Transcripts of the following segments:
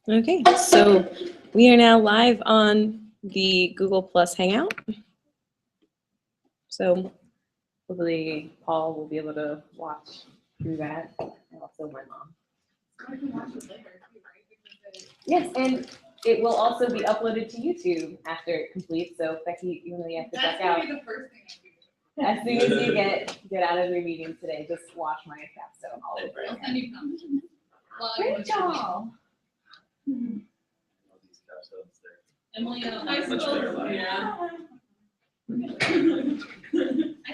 Okay, so we are now live on the Google Plus Hangout. So hopefully Paul will be able to watch through that, and also my mom. Yes, and it will also be uploaded to YouTube after it completes. So Becky, even though you have to check out, That's gonna be the first thing I do. as soon as you get out of your meeting today, just watch my Capstone all over I'll again. send you some. Rachel. Emily, I Much better suppose, life. yeah. I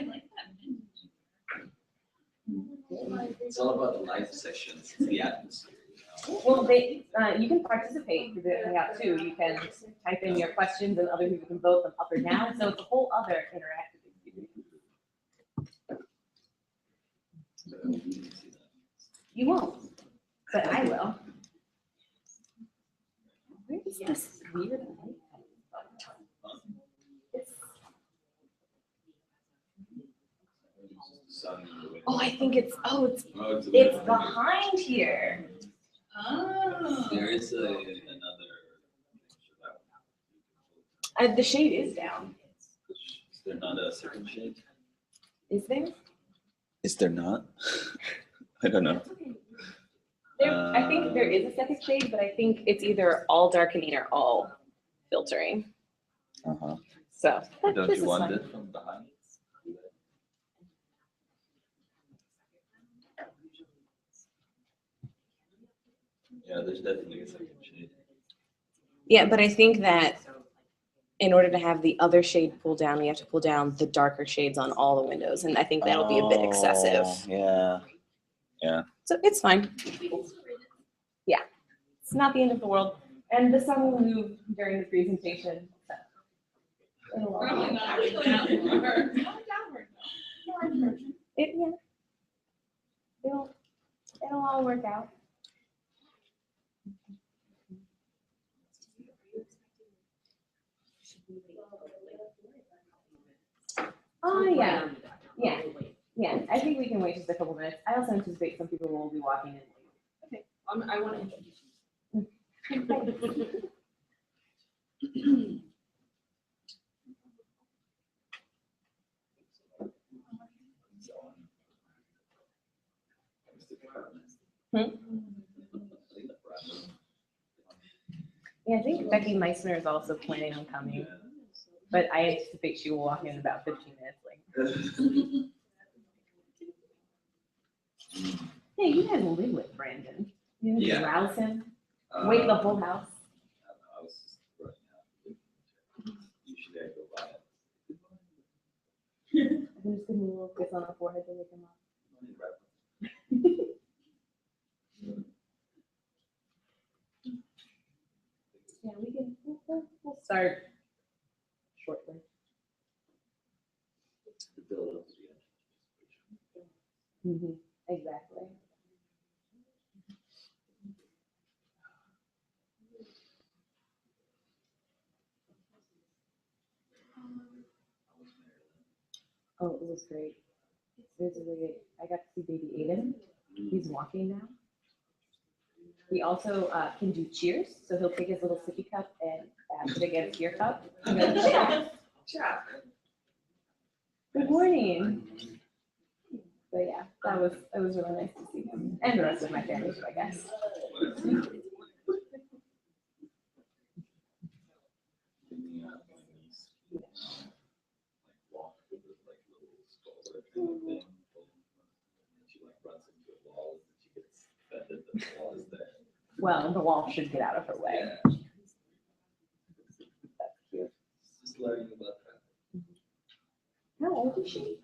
like that. It's all about the live sessions, it's the atmosphere. Well, you can participate through the Hangout too. You can type in your questions and other people can vote them up or down. So it's a whole other interactive experience. You won't, but I will. Where is this weird light? Oh, I think it's it's behind here. Oh. There is another. The shade is down. Is there not a second shade? Is there? Is there not? I don't know. I think there is a second shade, but I think it's either all darkening or all filtering. Uh-huh. So Don't this you is want fine. it from behind? Yeah, there's definitely a second shade. Yeah, but I think that in order to have the other shade pull down, we have to pull down the darker shades on all the windows, and I think that'll be a bit excessive. Yeah. Yeah. So it's fine. Yeah, it's not the end of the world. And the sun will move during the presentation. So it'll all Probably be- not downward. Yeah. It'll all work out. Oh, yeah. Yeah, I think we can wait just a couple minutes. I also anticipate some people will be walking in. Okay, I want to introduce Yeah, I think Becky Meissner is also planning on coming, but I anticipate she will walk in about 15 minutes later. Hey, you guys live with Brandon. You didn't Yeah. rouse him, wake the whole house. I was just running out. Usually I go by it. I'm just giving a little kiss on the forehead to wake him up. Yeah, we'll start shortly. The build up to the end. Exactly. Oh, it was great. It was really good. I got to see baby Aiden. He's walking now. He also can do cheers, so he'll take his little sippy cup and ask it against your cup. And go, cheers. Good morning. So yeah, it was really nice to see him and the rest of my family too, I guess. Well, the wall should get out of her way. That's cute. Just learning about that. How old is she?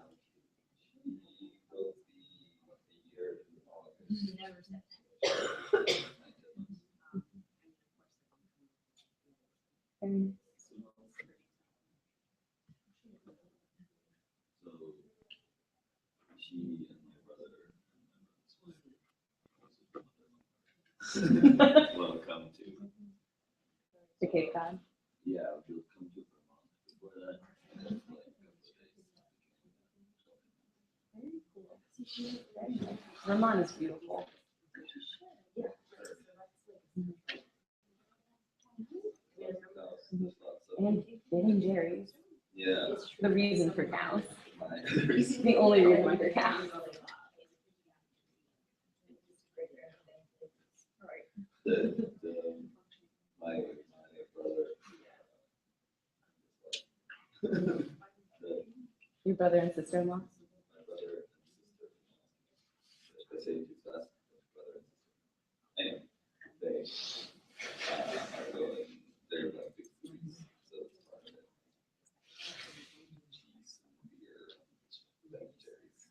And So she and my brother welcome to Cape Cod. Yeah, we'll come to Vermont before that. Very cool. Very nice. Vermont is beautiful. And Ben and Jerry's. Yeah. The reason for cows. There's- The only reason why they're cows. My brother. Your brother and sister-in-law. My brother and sister. I say too fast. Brother and sister. Anyway, they are going. They're like big foodies, so it's part of it. Cheese, beer, Ben and Jerry's.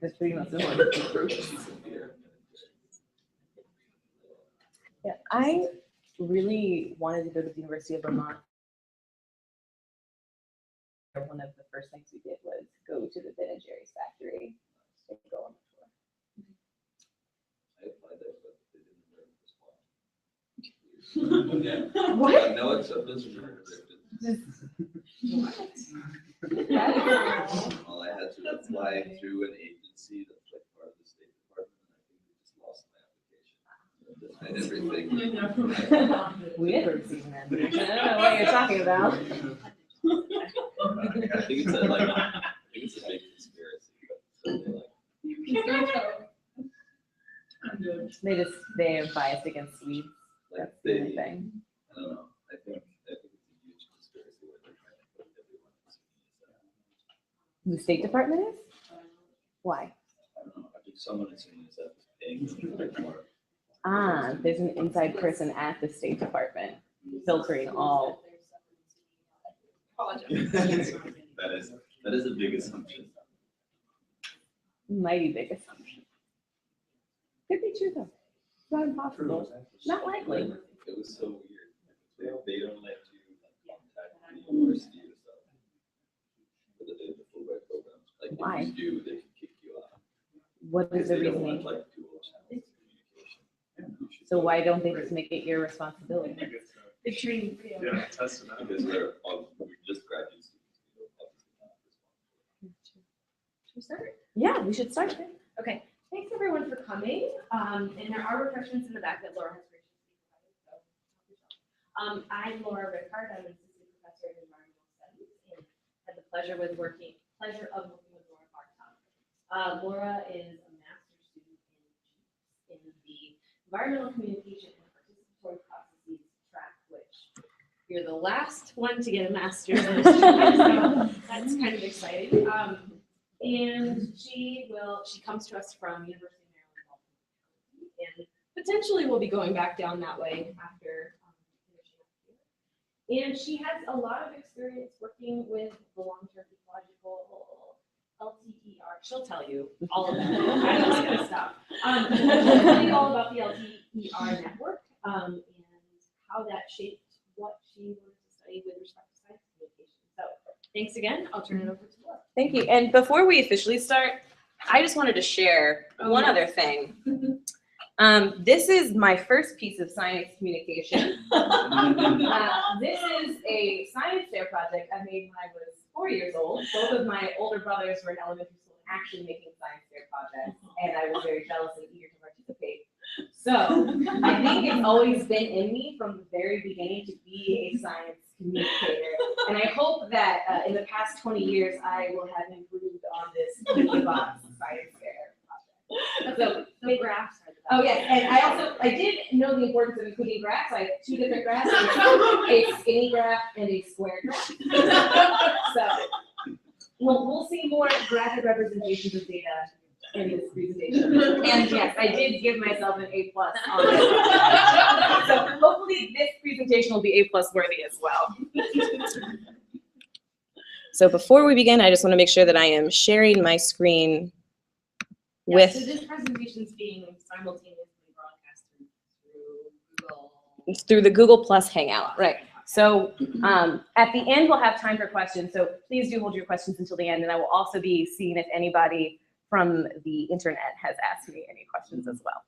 That's pretty much similar. Cheese and beer. Yeah, I really wanted to go to the University of Vermont. One of the first things we did was go to the Ben and Jerry's factory and go on the I applied there, but they didn't respond. What? No acceptance or well, I had to apply through an agency that's like part of the State Department, and I think we just lost my application. And everything. We never received an application. I don't know what you're talking about. I think it's a big conspiracy, but so They have bias against Swedes. like That's the only they, thing. I don't know, I think it's a huge conspiracy where they're trying to put everyone in. The State Department is? Why? I don't know, I think someone is saying that paying them to make more. Ah, there's an inside person at the State Department filtering all. That is a big assumption. Mighty big assumption. Could be true though. It's not impossible. Not likely. It was so weird. They don't let you contact the university or stuff. For the Fulbright programs. Like Why? if you do, they can kick you out. What is Because the they don't want reasoning? like dual channels of communication. So why don't they just make it your responsibility? The training. Yeah, test it out. Because we're just graduate students. We don't obviously not responsible. Should we start? Yeah, we should start. Okay, thanks everyone for coming. And there are refreshments in the back that Laura has graciously provided, so help yourself. I'm Laura Rickard. I'm an assistant professor in environmental studies and had the pleasure of working with Laura Bartock. Laura is a master's student in the environmental communication and participatory processes track, which you're the last one to get a master's in, so that's kind of exciting. And she comes to us from University of Maryland, and potentially will be going back down that way after finishing up here. And she has a lot of experience working with the long-term ecological LTER. She'll tell you all of that. I'm just gonna stop. She'll tell you all about the LTER network and how that shaped what she wanted to study with respect to science communication. So thanks again. I'll turn it over to Laura. Thank you. And before we officially start, I just wanted to share one other thing. This is my first piece of science communication. This is a science fair project I made when I was 4 years old. Both of my older brothers were in elementary school actually making science fair projects, and I was very jealous and eager to participate. So I think it's always been in me from the very beginning to be a science communicator. And I hope that in the past 20 years, I will have improved on this box science fair project. So The graphs are the best. oh yes, and I did know the importance of including graphs. I have two different graphs, a skinny graph and a square graph. So we'll see more graphic representations of data in this presentation. And yes, I did give myself an A+ on it. So hopefully this presentation will be A+ worthy as well. So before we begin, I just want to make sure that I am sharing my screen with So this presentation is being simultaneously broadcast through Google. through the Google Plus Hangout, right? So at the end, we'll have time for questions. So please do hold your questions until the end, and I will also be seeing if anybody from the internet has asked me any questions as well.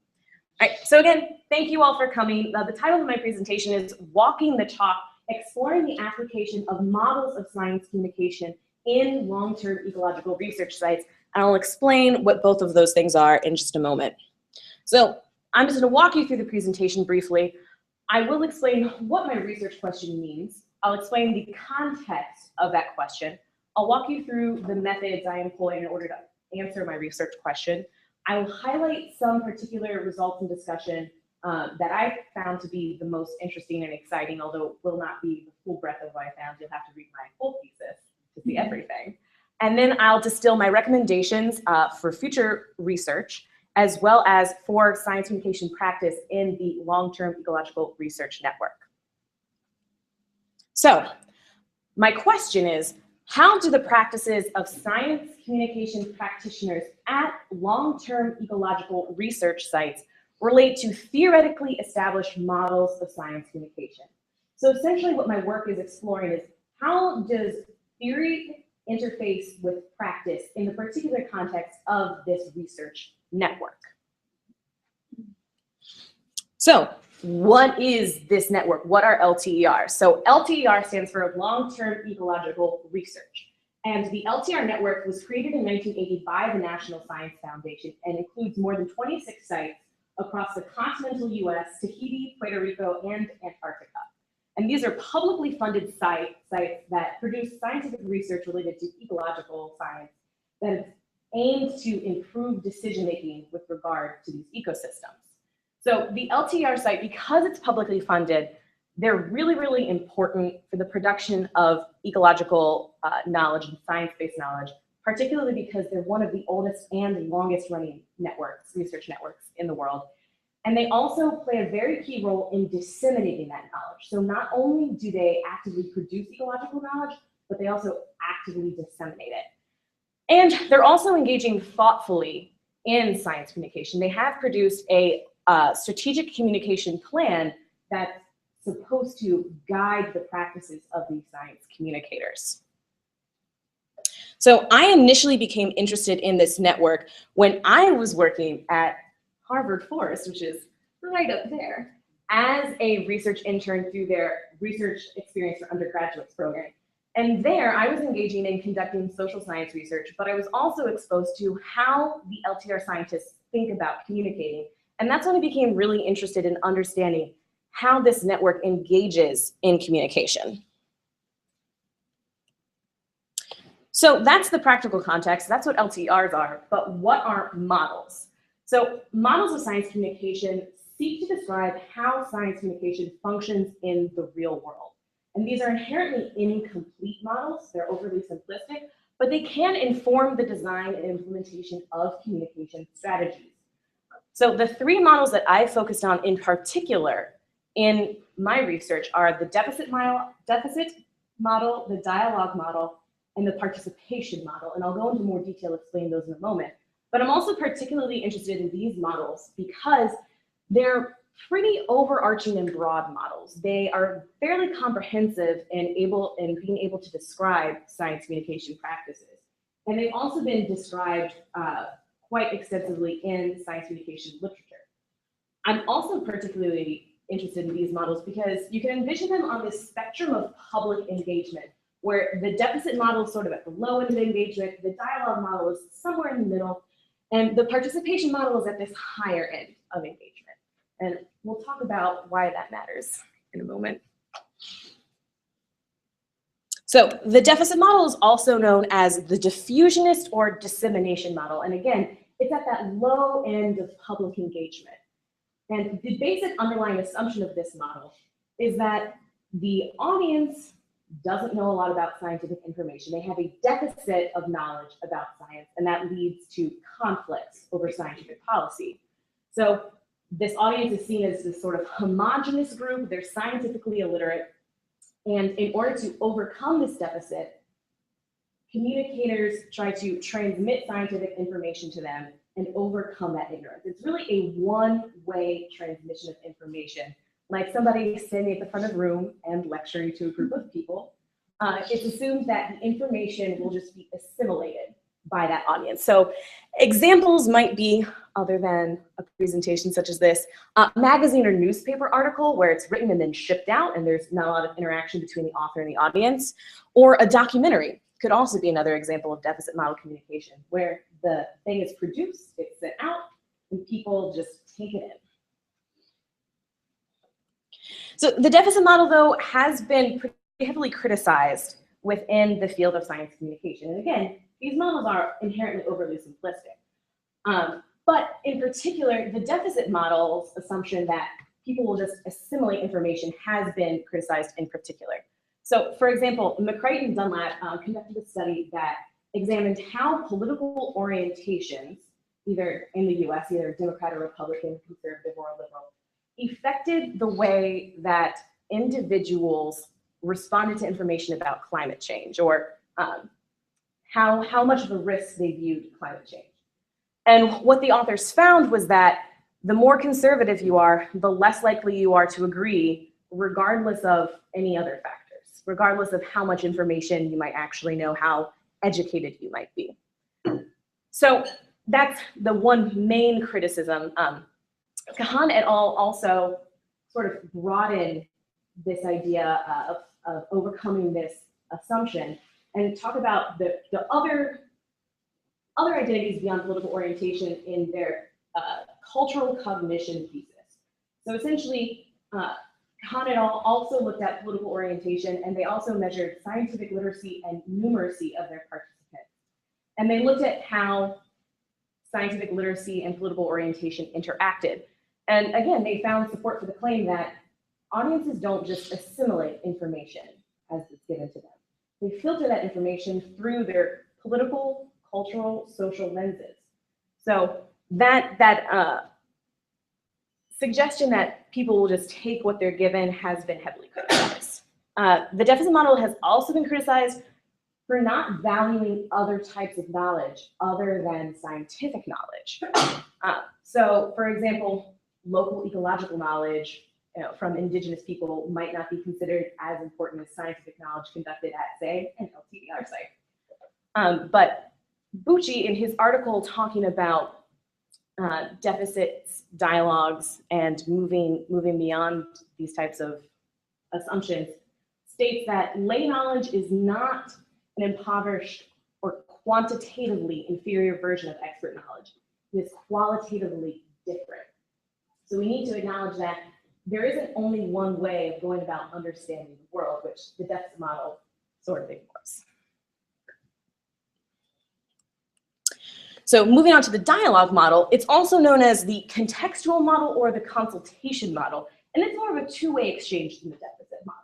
All right, so again, thank you all for coming. The title of my presentation is Walking the Talk, Exploring the Application of Models of Science Communication in Long-Term Ecological Research Sites. And I'll explain what both of those things are in just a moment. So I'm just gonna walk you through the presentation briefly. I will explain what my research question means, I'll explain the context of that question. I'll walk you through the methods I employ in order to answer my research question. I will highlight some particular results and discussion that I found to be the most interesting and exciting, although it will not be the full breadth of what I found. You'll have to read my full thesis to see everything. And then I'll distill my recommendations for future research, as well as for science communication practice in the Long-Term Ecological Research Network. So my question is, how do the practices of science communication practitioners at long-term ecological research sites relate to theoretically established models of science communication? So essentially what my work is exploring is, how does theory interface with practice in the particular context of this research network? So what is this network? What are LTER? So LTER stands for Long-Term Ecological Research. And the LTER network was created in 1980 by the National Science Foundation and includes more than 26 sites across the continental US, Tahiti, Puerto Rico, and Antarctica. And these are publicly funded sites that produce scientific research related to ecological science that is aimed to improve decision-making with regard to these ecosystems. So the LTER site, because it's publicly funded, they're really, really important for the production of ecological knowledge and science-based knowledge, particularly because they're one of the oldest and longest running networks, research networks in the world. And they also play a very key role in disseminating that knowledge. So not only do they actively produce ecological knowledge, but they also actively disseminate it. And they're also engaging thoughtfully in science communication. They have produced a strategic communication plan that's supposed to guide the practices of these science communicators. So I initially became interested in this network when I was working at Harvard Forest, which is right up there, as a research intern through their research experience for undergraduates program. And there I was engaging in conducting social science research, but I was also exposed to how the LTR scientists think about communicating. And that's when I became really interested in understanding how this network engages in communication. So that's the practical context. That's what LTRs are, but what are models? So models of science communication seek to describe how science communication functions in the real world. And these are inherently incomplete models. They're overly simplistic, but they can inform the design and implementation of communication strategies. So the three models that I focused on in particular in my research are the deficit model, the dialogue model, and the participation model. And I'll go into more detail explaining those in a moment. But I'm also particularly interested in these models because they're pretty overarching and broad models. They are fairly comprehensive and being able to describe science communication practices. And they've also been described quite extensively in science communication literature. I'm also particularly interested in these models because you can envision them on this spectrum of public engagement, where the deficit model is sort of at the low end of engagement, the dialogue model is somewhere in the middle, and the participation model is at this higher end of engagement. And we'll talk about why that matters in a moment. So the deficit model is also known as the diffusionist or dissemination model. And again, it's at that low end of public engagement. And the basic underlying assumption of this model is that the audience doesn't know a lot about scientific information. They have a deficit of knowledge about science, and that leads to conflicts over scientific policy. So this audience is seen as this sort of homogenous group. They're scientifically illiterate. And in order to overcome this deficit, communicators try to transmit scientific information to them and overcome that ignorance. It's really a one-way transmission of information. Like somebody standing at the front of the room and lecturing to a group of people, it's assumed that the information will just be assimilated by that audience. So examples might be, other than a presentation such as this, a magazine or newspaper article where it's written and then shipped out and there's not a lot of interaction between the author and the audience, or a documentary could also be another example of deficit model communication, where the thing is produced, it's sent out, and people just take it in. So the deficit model, though, has been pretty heavily criticized within the field of science communication. And again, these models are inherently overly simplistic. But in particular, the deficit model's assumption that people will just assimilate information has been criticized in particular. So for example, McCreight and Dunlap conducted a study that examined how political orientations, either in the US, either Democrat or Republican, conservative or liberal, affected the way that individuals responded to information about climate change, or how much of a risk they viewed climate change. And what the authors found was that the more conservative you are, the less likely you are to agree, regardless of any other factors, regardless of how much information you might actually know, how educated you might be. So that's the one main criticism. Kahan et al. Also sort of brought in this idea of overcoming this assumption and talk about the other identities beyond political orientation in their cultural cognition thesis. So essentially, Kahan et al. Also looked at political orientation, and they also measured scientific literacy and numeracy of their participants. And they looked at how scientific literacy and political orientation interacted. And again, they found support for the claim that audiences don't just assimilate information as it's given to them. They filter that information through their political, cultural, social lenses. So that suggestion that people will just take what they're given has been heavily criticized. The deficit model has also been criticized for not valuing other types of knowledge other than scientific knowledge. So for example, local ecological knowledge from indigenous people might not be considered as important as scientific knowledge conducted at, say, an LTVR site. But Bucci, in his article talking about deficits, dialogues, and moving beyond these types of assumptions, states that lay knowledge is not an impoverished or quantitatively inferior version of expert knowledge. It is qualitatively different. So we need to acknowledge that there isn't only one way of going about understanding the world, which the deficit model sort of ignores. So moving on to the dialogue model, it's also known as the contextual model or the consultation model, and it's more of a two-way exchange than the deficit model.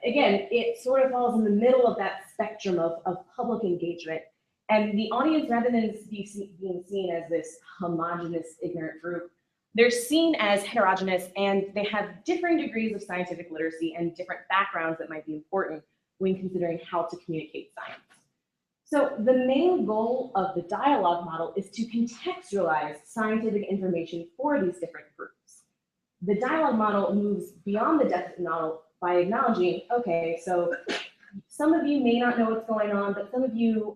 Again, it sort of falls in the middle of that spectrum of public engagement, and the audience, rather than being seen as this homogenous, ignorant group, they're seen as heterogeneous, and they have differing degrees of scientific literacy and different backgrounds that might be important when considering how to communicate science. So the main goal of the dialogue model is to contextualize scientific information for these different groups. The dialogue model moves beyond the deficit model by acknowledging, okay, so some of you may not know what's going on, but some of you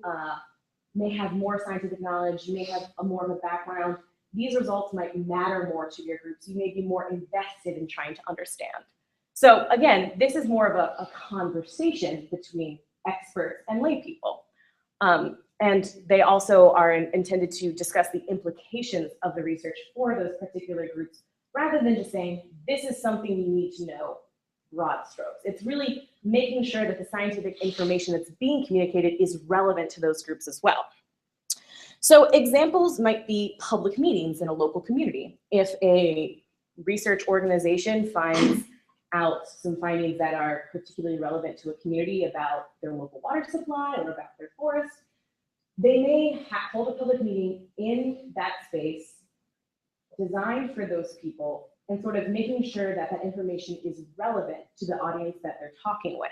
may have more scientific knowledge, you may have more of a background. These results might matter more to your groups. You may be more invested in trying to understand. So again, this is more of a conversation between experts and lay people. And they also are intended to discuss the implications of the research for those particular groups, rather than just saying, this is something you need to know, broad strokes. It's really making sure that the scientific information that's being communicated is relevant to those groups as well. So examples might be public meetings in a local community. If a research organization finds out some findings that are particularly relevant to a community about their local water supply or about their forest, they may hold a public meeting in that space designed for those people and sort of making sure that that information is relevant to the audience that they're talking with.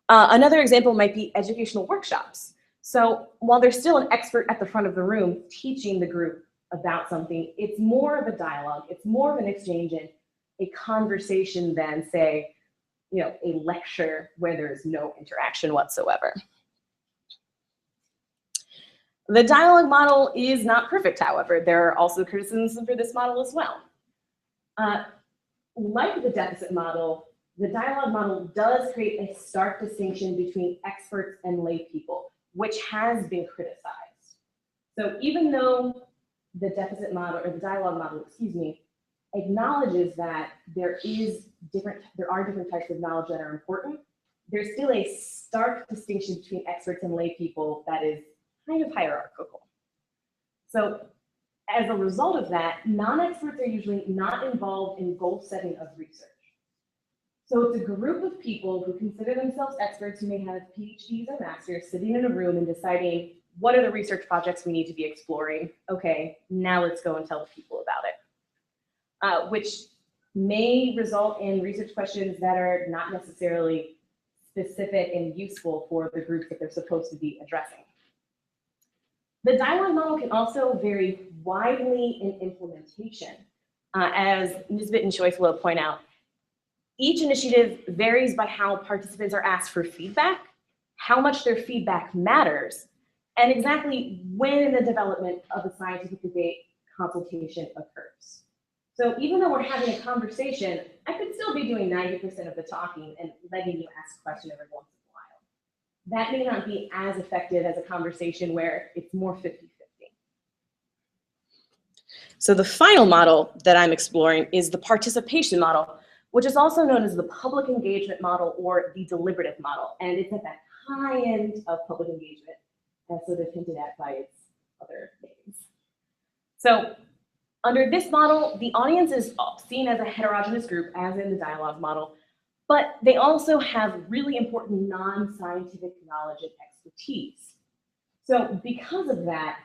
Another example might be educational workshops. So while there's still an expert at the front of the room teaching the group about something, it's more of a dialogue, it's more of an exchange and a conversation than, say, a lecture where there's no interaction whatsoever. The dialogue model is not perfect, however. There are also criticisms for this model as well. Like the deficit model, the dialogue model does create a stark distinction between experts and lay people, which has been criticized. So even though the deficit model, or the dialogue model, acknowledges that there are different types of knowledge that are important, there's still a stark distinction between experts and lay people that is kind of hierarchical. So as a result of that, non-experts are usually not involved in goal setting of research. So it's a group of people who consider themselves experts who may have PhDs or masters sitting in a room and deciding what are the research projects we need to be exploring. Okay, now let's go and tell the people about it, which may result in research questions that are not necessarily specific and useful for the groups that they're supposed to be addressing. The dialogue model can also vary widely in implementation. As Nisbet and Schoeffele point out, each initiative varies by how participants are asked for feedback, how much their feedback matters, and exactly when in the development of a scientific debate consultation occurs. So even though we're having a conversation, I could still be doing 90% of the talking and letting you ask a question every once in a while. That may not be as effective as a conversation where it's more 50-50. So the final model that I'm exploring is the participation model, which is also known as the public engagement model or the deliberative model. And it's at that high end of public engagement, as sort of hinted at by its other names. So under this model, the audience is seen as a heterogeneous group, as in the dialogue model, but they also have really important non-scientific knowledge and expertise. So because of that,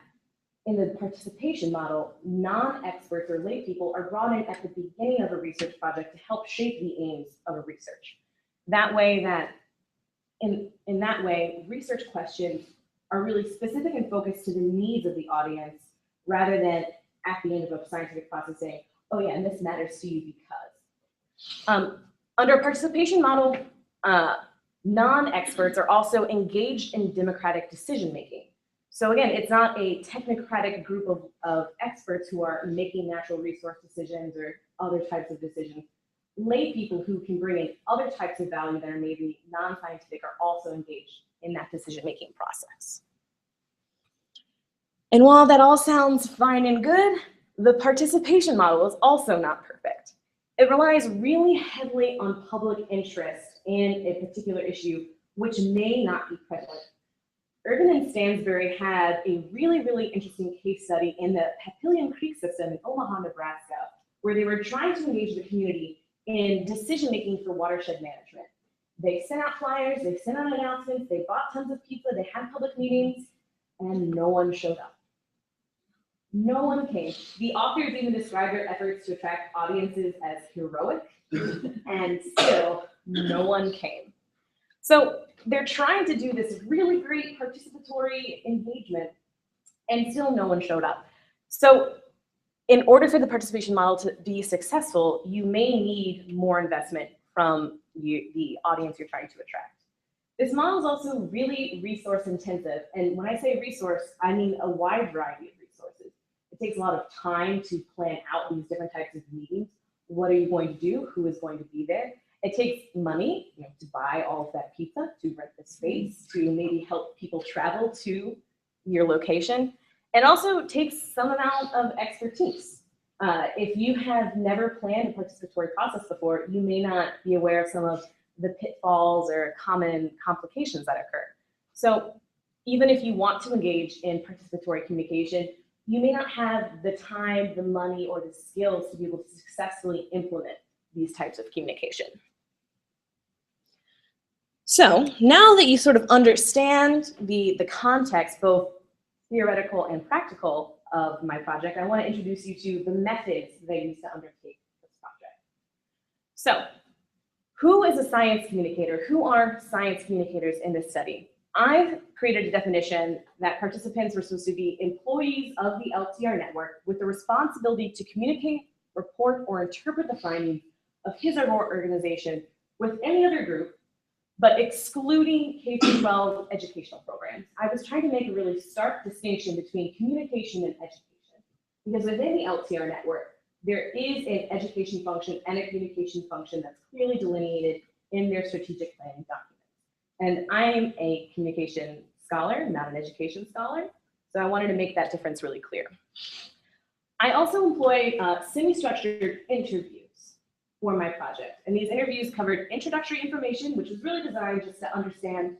in the participation model, non-experts or lay people are brought in at the beginning of a research project to help shape the aims of a research. That way, in that way, research questions are really specific and focused to the needs of the audience, rather than at the end of a scientific process saying, oh yeah, and this matters to you because. Under a participation model, non-experts are also engaged in democratic decision-making. So again, it's not a technocratic group of experts who are making natural resource decisions or other types of decisions. Lay people who can bring in other types of value that are maybe non-scientific are also engaged in that decision-making process. And while that all sounds fine and good, the participation model is also not perfect. It relies really heavily on public interest in a particular issue, which may not be prevalent. Urban and Stansbury had a really, really interesting case study in the Papillion Creek system in Omaha, Nebraska, where they were trying to engage the community in decision-making for watershed management. They sent out flyers, they sent out announcements, they bought tons of pizza, they had public meetings, and no one showed up. No one came. The authors even described their efforts to attract audiences as heroic, and still no one came. So they're trying to do this really great participatory engagement, and still no one showed up. So in order for the participation model to be successful, you may need more investment from the audience you're trying to attract. This model is also really resource intensive. And when I say resource, I mean a wide variety of resources. It takes a lot of time to plan out these different types of meetings. What are you going to do? Who is going to be there? It takes money, to buy all of that pizza, to rent the space, to maybe help people travel to your location. It also takes some amount of expertise. If you have never planned a participatory process before, you may not be aware of some of the pitfalls or common complications that occur. So even if you want to engage in participatory communication, you may not have the time, the money, or the skills to be able to successfully implement these types of communication. So now that you sort of understand the context, both theoretical and practical, of my project, I want to introduce you to the methods that I use to undertake this project. So who is a science communicator? Who are science communicators in this study? I've created a definition that participants were supposed to be employees of the LTR network with the responsibility to communicate, report, or interpret the findings of his or her organization with any other group, but excluding K-12 educational programs. I was trying to make a really stark distinction between communication and education, because within the LTR network, there is an education function and a communication function that's clearly delineated in their strategic planning documents. And I am a communication scholar, not an education scholar, so I wanted to make that difference really clear. I also employ semi-structured interviews. for my project. And these interviews covered introductory information, which was really designed just to understand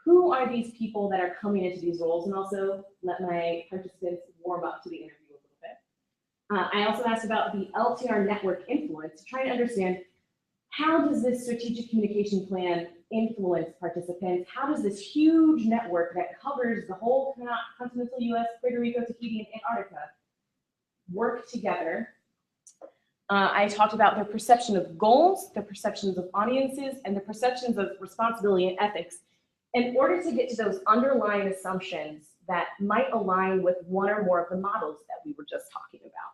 who are these people that are coming into these roles, and also let my participants warm up to the interview a little bit. I also asked about the LTR network influence, trying to understand how does this strategic communication plan influence participants? How does this huge network that covers the whole continental US, Puerto Rico, Tahiti, and Antarctica work together? I talked about their perception of goals, their perceptions of audiences, and the perceptions of responsibility and ethics in order to get to those underlying assumptions that might align with one or more of the models that we were just talking about.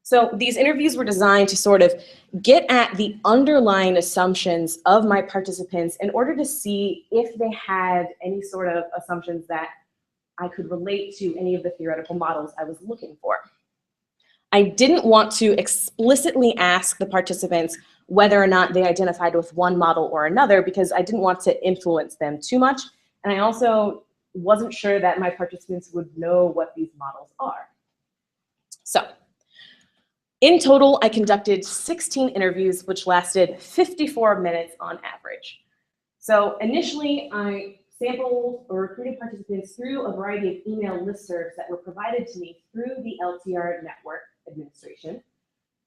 So these interviews were designed to sort of get at the underlying assumptions of my participants in order to see if they had any sort of assumptions that I could relate to any of the theoretical models I was looking for. I didn't want to explicitly ask the participants whether or not they identified with one model or another, because I didn't want to influence them too much. And I also wasn't sure that my participants would know what these models are. So in total, I conducted 16 interviews, which lasted 54 minutes on average. So initially, I sampled or recruited participants through a variety of email listservs that were provided to me through the LTR network administration.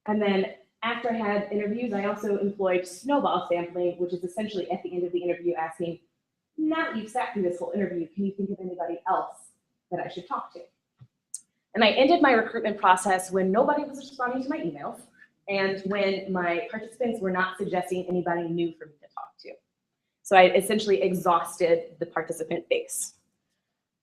And then after I had interviews, I also employed snowball sampling, which is essentially at the end of the interview asking, now that you've sat through this whole interview, can you think of anybody else that I should talk to? And I ended my recruitment process when nobody was responding to my emails and when my participants were not suggesting anybody new for me to talk to. So I essentially exhausted the participant base.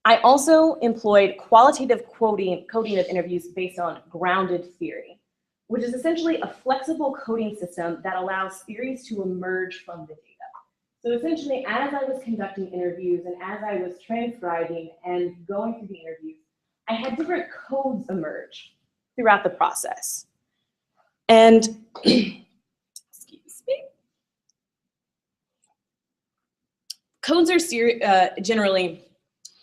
I also employed qualitative coding of interviews based on grounded theory, which is essentially a flexible coding system that allows theories to emerge from the data. So essentially, as I was conducting interviews and as I was transcribing and going through the interviews, I had different codes emerge throughout the process. And excuse me. Codes are generally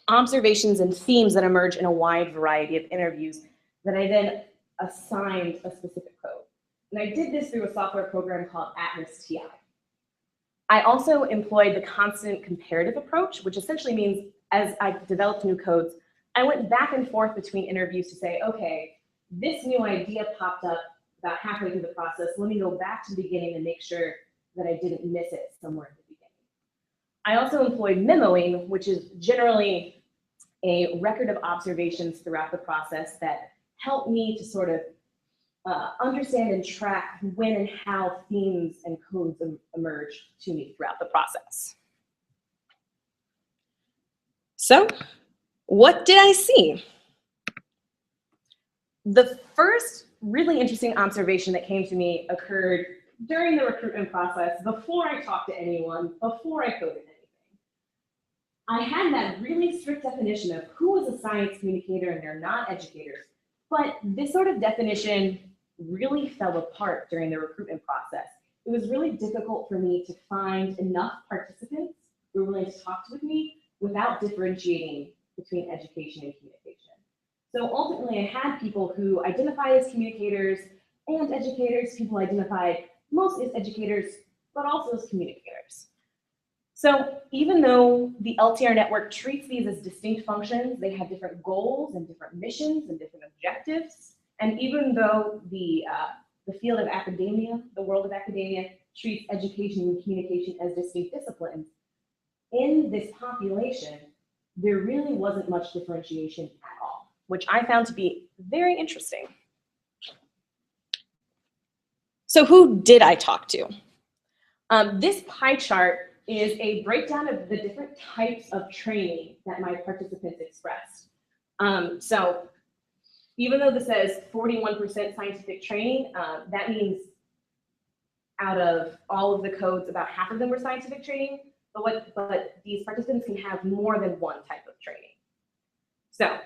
observations and themes that emerge in a wide variety of interviews that I then assigned a specific code. And I did this through a software program called Atlas TI. I also employed the constant comparative approach, which essentially means as I developed new codes, I went back and forth between interviews to say, okay, this new idea popped up about halfway through the process. Let me go back to the beginning and make sure that I didn't miss it somewhere at the beginning. I also employed memoing, which is generally a record of observations throughout the process that help me to sort of understand and track when and how themes and codes emerge to me throughout the process. So, what did I see? The first really interesting observation that came to me occurred during the recruitment process, before I talked to anyone, before I coded anything. I had that really strict definition of who is a science communicator and they're not educators, but this sort of definition really fell apart during the recruitment process. It was really difficult for me to find enough participants who were willing to talk with me without differentiating between education and communication. So ultimately, I had people who identify as communicators and educators, people identified most as educators, but also as communicators. So even though the LTR network treats these as distinct functions, they have different goals and different missions and different objectives. And even though the field of academia, the world of academia, treats education and communication as distinct disciplines, in this population, there really wasn't much differentiation at all, which I found to be very interesting. So who did I talk to? This pie chart is a breakdown of the different types of training that my participants expressed. So even though this says 41% scientific training, that means out of all of the codes, about half of them were scientific training, but these participants can have more than one type of training. So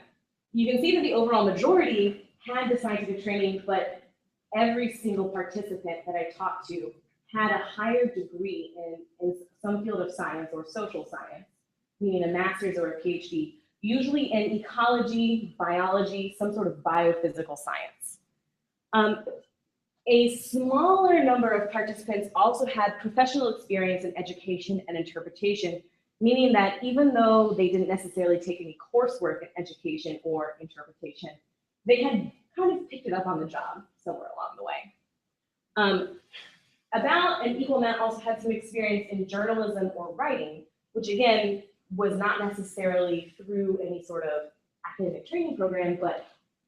you can see that the overall majority had the scientific training, but every single participant that I talked to had a higher degree in some field of science or social science, meaning a master's or a PhD, usually in ecology, biology, some sort of biophysical science. A smaller number of participants also had professional experience in education and interpretation, meaning that even though they didn't necessarily take any coursework in education or interpretation, they had kind of picked it up on the job somewhere along the way. About an equal amount also had some experience in journalism or writing, which again was not necessarily through any sort of academic training program, but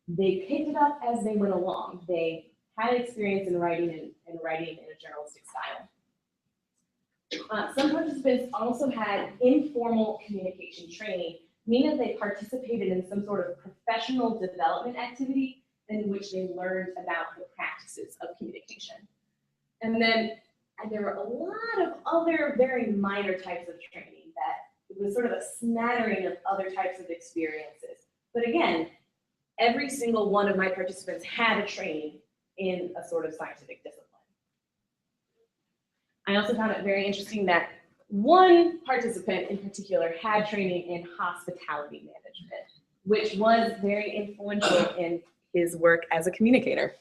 they picked it up as they went along. They had experience in writing and writing in a journalistic style. Some participants also had informal communication training, meaning that they participated in some sort of professional development activity in which they learned about the practices of communication. And then there were a lot of other very minor types of training that it was sort of a smattering of other types of experiences. But again, every single one of my participants had a training in a sort of scientific discipline. I also found it very interesting that one participant in particular had training in hospitality management, which was very influential in his work as a communicator.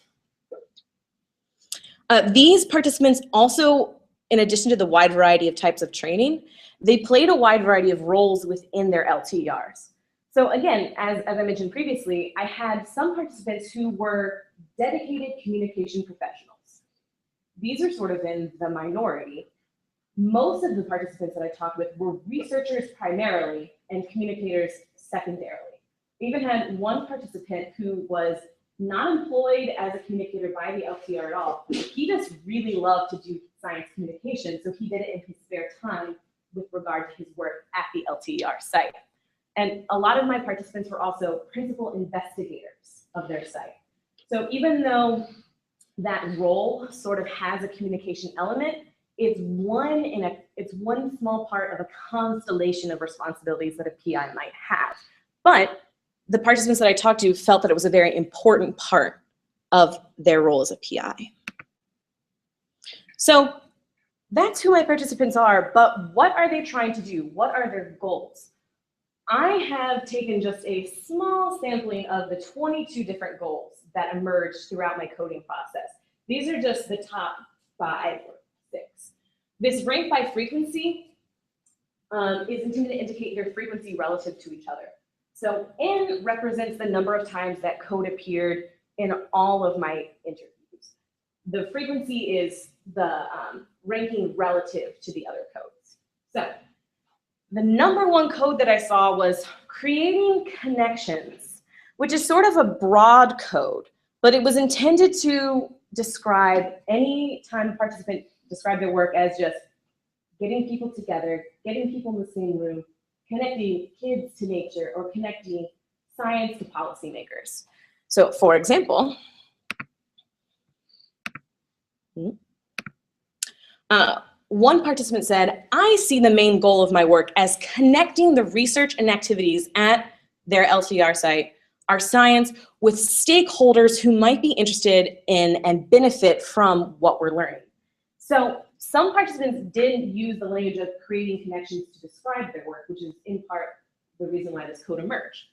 These participants also, in addition to the wide variety of types of training, they played a wide variety of roles within their LTERs. So again, as I mentioned previously, I had some participants who were dedicated communication professionals. These are sort of in the minority. Most of the participants that I talked with were researchers primarily and communicators secondarily. We even had one participant who was not employed as a communicator by the LTR at all. He just really loved to do science communication, so he did it in his spare time with regard to his work at the LTR site. And a lot of my participants were also principal investigators of their site. So even though that role sort of has a communication element, it's one small part of a constellation of responsibilities that a PI might have. But the participants that I talked to felt that it was a very important part of their role as a PI. So that's who my participants are, but what are they trying to do? What are their goals? I have taken just a small sampling of the 22 different goals that emerged throughout my coding process. These are just the top 5 or 6. This rank by frequency is intended to indicate their frequency relative to each other. So N represents the number of times that code appeared in all of my interviews. The frequency is the ranking relative to the other codes. So the #1 code that I saw was creating connections, which is sort of a broad code, but it was intended to describe any time a participant described their work as just getting people together, getting people in the same room, connecting kids to nature, or connecting science to policymakers. So for example, one participant said, I see the main goal of my work as connecting the research and activities at their LTR site, our science, with stakeholders who might be interested in and benefit from what we're learning. So some participants did use the language of creating connections to describe their work, which is in part the reason why this code emerged.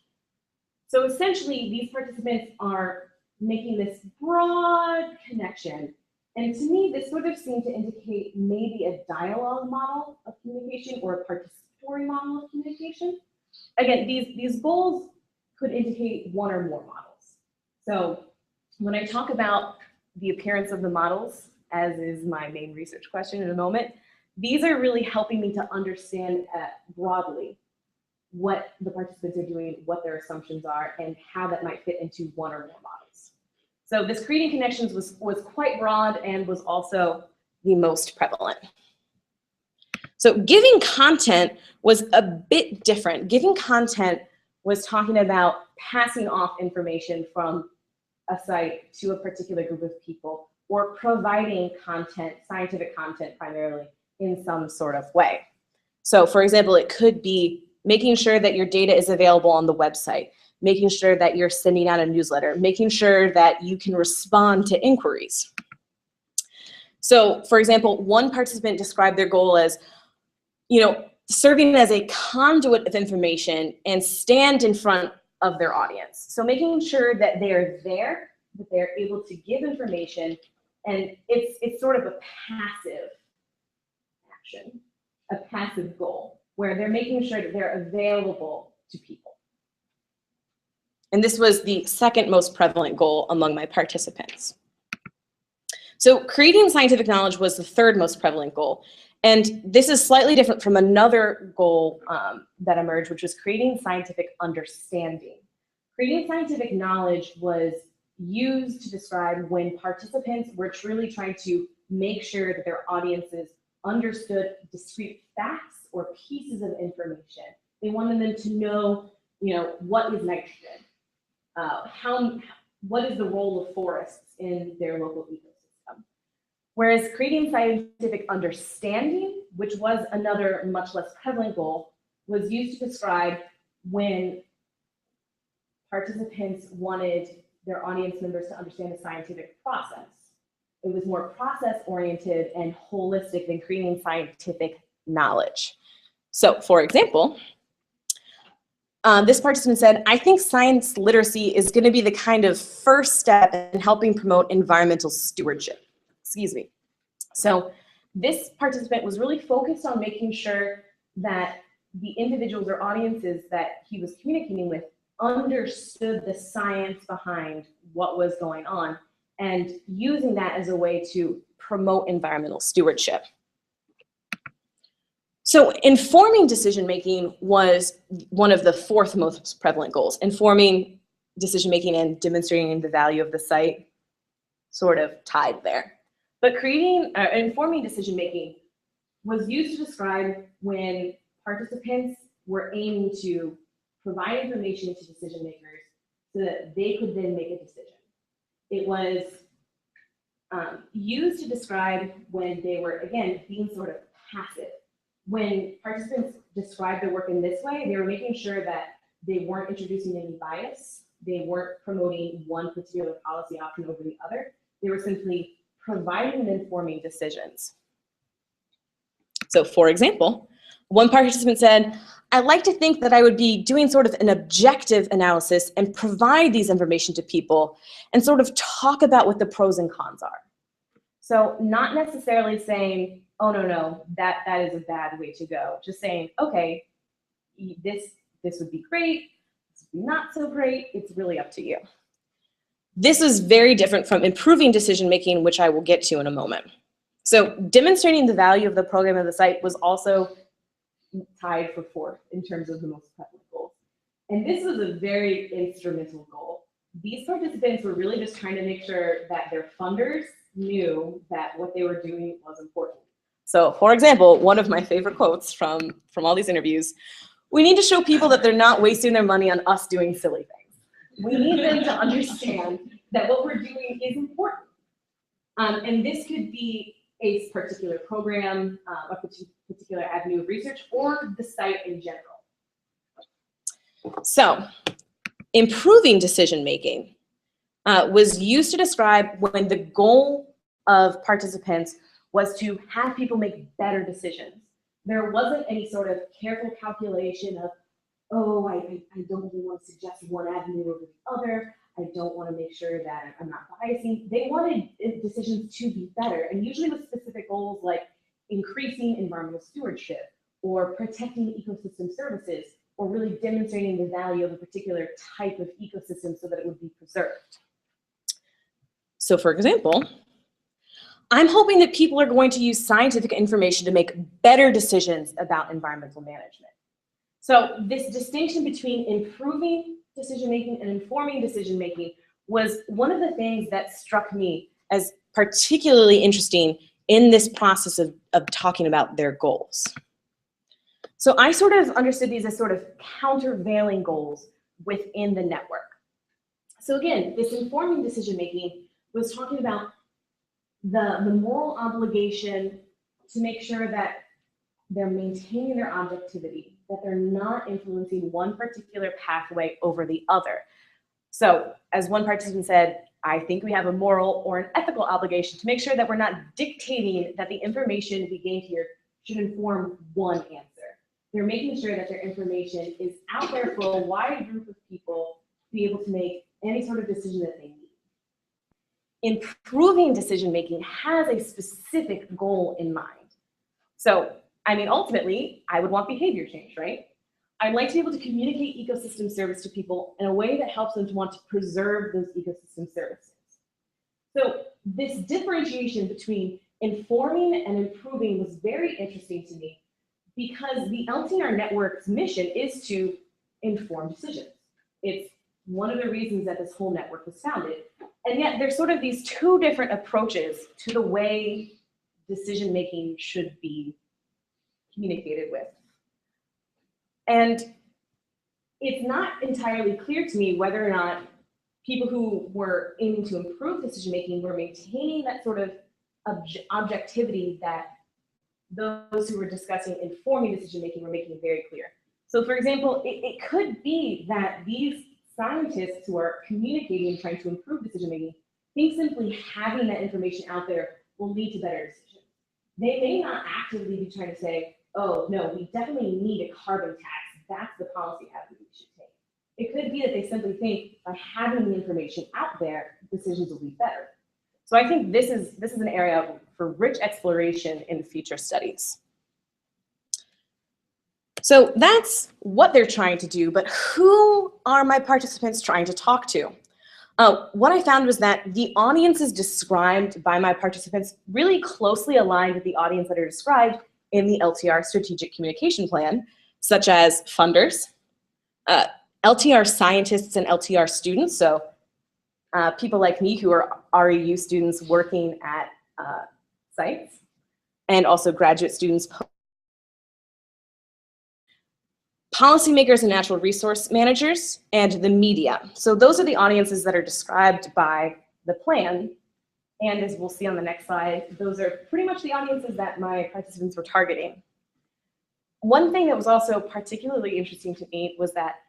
So essentially, these participants are making this broad connection. And to me, this sort of seemed to indicate maybe a dialogue model of communication or a participatory model of communication. Again, these goals could indicate one or more models. So when I talk about the appearance of the models, as is my main research question in a moment, these are really helping me to understand broadly what the participants are doing, what their assumptions are, and how that might fit into one or more models. So this creating connections was quite broad and was also the most prevalent. So giving content was a bit different. Giving content was talking about passing off information from a site to a particular group of people, or providing content, scientific content primarily, in some sort of way. So for example, it could be making sure that your data is available on the website, making sure that you're sending out a newsletter, making sure that you can respond to inquiries. So for example, one participant described their goal as, serving as a conduit of information and stand in front of their audience. So making sure that they're there, that they're able to give information And it's sort of a passive action, a passive goal, where they're making sure that they're available to people. And this was the second most prevalent goal among my participants. So creating scientific knowledge was the third most prevalent goal. And this is slightly different from another goal that emerged, which was creating scientific understanding. Creating scientific knowledge was used to describe when participants were truly trying to make sure that their audiences understood discrete facts or pieces of information. They wanted them to know, what is nitrogen? What is the role of forests in their local ecosystem? Whereas creating scientific understanding, which was another much less prevalent goal, was used to describe when participants wanted their audience members to understand the scientific process. It was more process-oriented and holistic than creating scientific knowledge. So, for example, this participant said, I think science literacy is going to be the kind of first step in helping promote environmental stewardship. Excuse me. So this participant was really focused on making sure that the individuals or audiences that he was communicating with understood the science behind what was going on and using that as a way to promote environmental stewardship. So informing decision-making was one of the fourth most prevalent goals. Informing decision-making and demonstrating the value of the site sort of tied there. But informing decision-making was used to describe when participants were aiming to provide information to decision makers so that they could then make a decision. It was used to describe when they were, again, being sort of passive. When participants described their work in this way, they were making sure that they weren't introducing any bias, they weren't promoting one particular policy option over the other, they were simply providing and informing decisions. So for example, one participant said, I like to think that I would be doing sort of an objective analysis and provide these information to people and sort of talk about what the pros and cons are. So not necessarily saying, oh, no, that is a bad way to go. Just saying, okay, this would be great, this would be not so great, it's really up to you. This is very different from improving decision-making, which I will get to in a moment. So demonstrating the value of the program of the site was also tied for fourth in terms of the most prevalent goals. And this was a very instrumental goal. These participants were really just trying to make sure that their funders knew that what they were doing was important. So for example, one of my favorite quotes from all these interviews, we need to show people that they're not wasting their money on us doing silly things. We need them to understand that what we're doing is important. And this could be a particular program, a particular avenue of research, or the site in general. So, improving decision-making was used to describe when the goal of participants was to have people make better decisions. There wasn't any sort of careful calculation of, oh, I don't really want to suggest one avenue over the other. I don't want to make sure that I'm not biasing. They wanted decisions to be better, and usually with specific goals like increasing environmental stewardship or protecting ecosystem services or really demonstrating the value of a particular type of ecosystem so that it would be preserved. So for example, I'm hoping that people are going to use scientific information to make better decisions about environmental management. So this distinction between improving decision-making and informing decision-making was one of the things that struck me as particularly interesting in this process of talking about their goals. So I sort of understood these as sort of countervailing goals within the network. So again, this informing decision-making was talking about the moral obligation to make sure that they're maintaining their objectivity, that they're not influencing one particular pathway over the other. So as one participant said, I think we have a moral or an ethical obligation to make sure that we're not dictating that the information we gain here should inform one answer. They're making sure that their information is out there for a wide group of people to be able to make any sort of decision that they need. improving decision-making has a specific goal in mind. So, I mean, ultimately, I would want behavior change, right? I'd like to be able to communicate ecosystem service to people in a way that helps them to want to preserve those ecosystem services. So this differentiation between informing and improving was very interesting to me because the LTR network's mission is to inform decisions. It's one of the reasons that this whole network was founded. And yet there's sort of these two different approaches to the way decision-making should be communicated with. And it's not entirely clear to me whether or not people who were aiming to improve decision-making were maintaining that sort of objectivity that those who were discussing informing decision-making were making very clear. So for example, it could be that these scientists who are communicating and trying to improve decision-making think simply having that information out there will lead to better decisions. They may not actively be trying to say, oh, no, we definitely need a carbon tax. That's the policy avenue we should take. It could be that they simply think by having the information out there, decisions will be better. So I think this is an area for rich exploration in future studies. So that's what they're trying to do, but who are my participants trying to talk to? What I found was that the audiences described by my participants really closely aligned with the audience that are described in the LTR Strategic Communication Plan, such as funders, LTR scientists and LTR students, so people like me who are REU students working at sites, and also graduate students, policymakers and natural resource managers, and the media. So those are the audiences that are described by the plan. And as we'll see on the next slide, those are pretty much the audiences that my participants were targeting. One thing that was also particularly interesting to me was that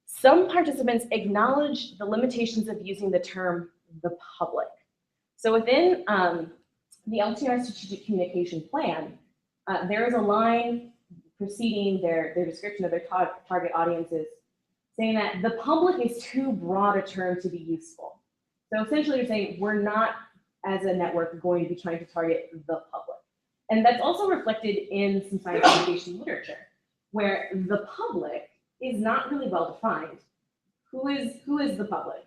some participants acknowledged the limitations of using the term the public. So within the LTR Strategic Communication Plan, there is a line preceding their description of their target audiences saying that the public is too broad a term to be useful. So essentially you're saying we're not, as a network, going to be trying to target the public. And that's also reflected in some science communication literature, where the public is not really well defined. Who is the public?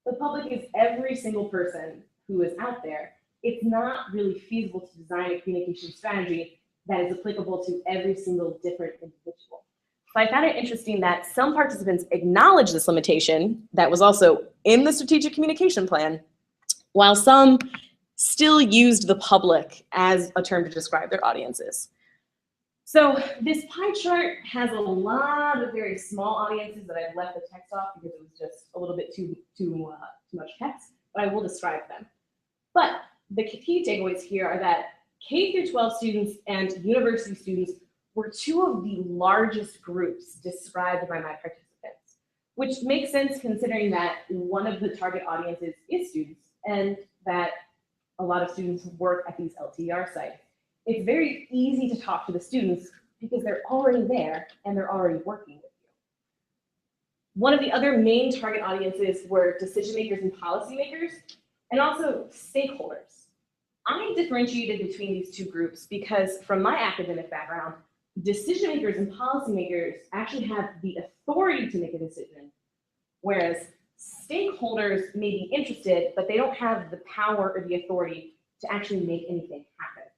The public is every single person who is out there. It's not really feasible to design a communication strategy that is applicable to every single different individual. So I found it interesting that some participants acknowledged this limitation that was also in the strategic communication plan, while some still used the public as a term to describe their audiences. So this pie chart has a lot of very small audiences that I've left the text off because it was just a little bit too much text, but I will describe them. But the key takeaways here are that K through 12 students and university students were two of the largest groups described by my participants, which makes sense considering that one of the target audiences is students and that a lot of students work at these LTR sites. It's very easy to talk to the students because they're already there and they're already working with you. One of the other main target audiences were decision makers and policymakers, and also stakeholders. I differentiated between these two groups because from my academic background, decision makers and policymakers actually have the authority to make a decision, whereas stakeholders may be interested, but they don't have the power or the authority to actually make anything happen.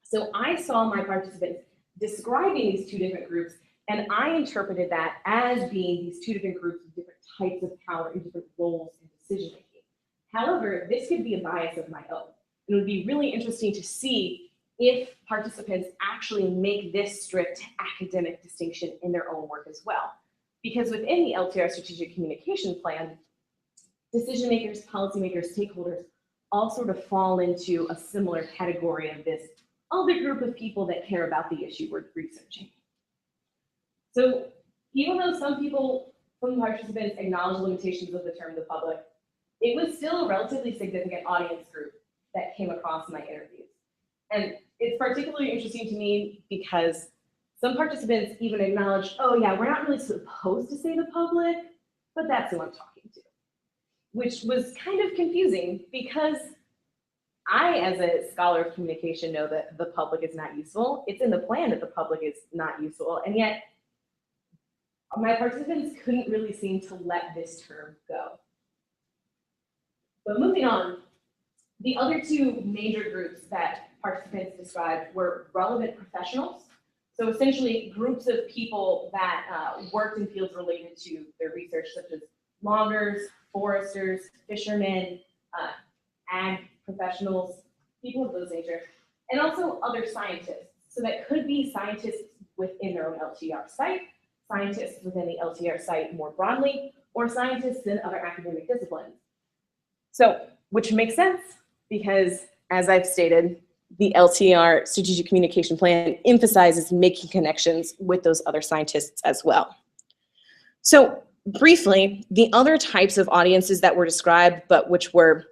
So I saw my participants describing these two different groups, and I interpreted that as being these two different groups with different types of power and different roles in decision making. However, this could be a bias of my own. It would be really interesting to see if participants actually make this strict academic distinction in their own work as well. Because within the LTR Strategic Communication Plan, decision makers, policymakers, stakeholders all sort of fall into a similar category of this other group of people that care about the issue we're researching. So even though some participants acknowledge limitations of the term the public, it was still a relatively significant audience group that came across in my interviews. And it's particularly interesting to me because some participants even acknowledged, oh yeah, we're not really supposed to say the public, but that's who I'm talking to. which was kind of confusing because I, as a scholar of communication, know that the public is not useful. It's in the plan that the public is not useful, and yet my participants couldn't really seem to let this term go. But moving on, the other two major groups that participants described were relevant professionals. So essentially groups of people that worked in fields related to their research, such as loggers, foresters, fishermen, ag professionals, people of those nature, and also other scientists. So that could be scientists within their own LTR site, scientists within the LTR site more broadly, or scientists in other academic disciplines. So, which makes sense because, as I've stated, the LTR Strategic Communication Plan emphasizes making connections with those other scientists as well. So briefly, the other types of audiences that were described, but which were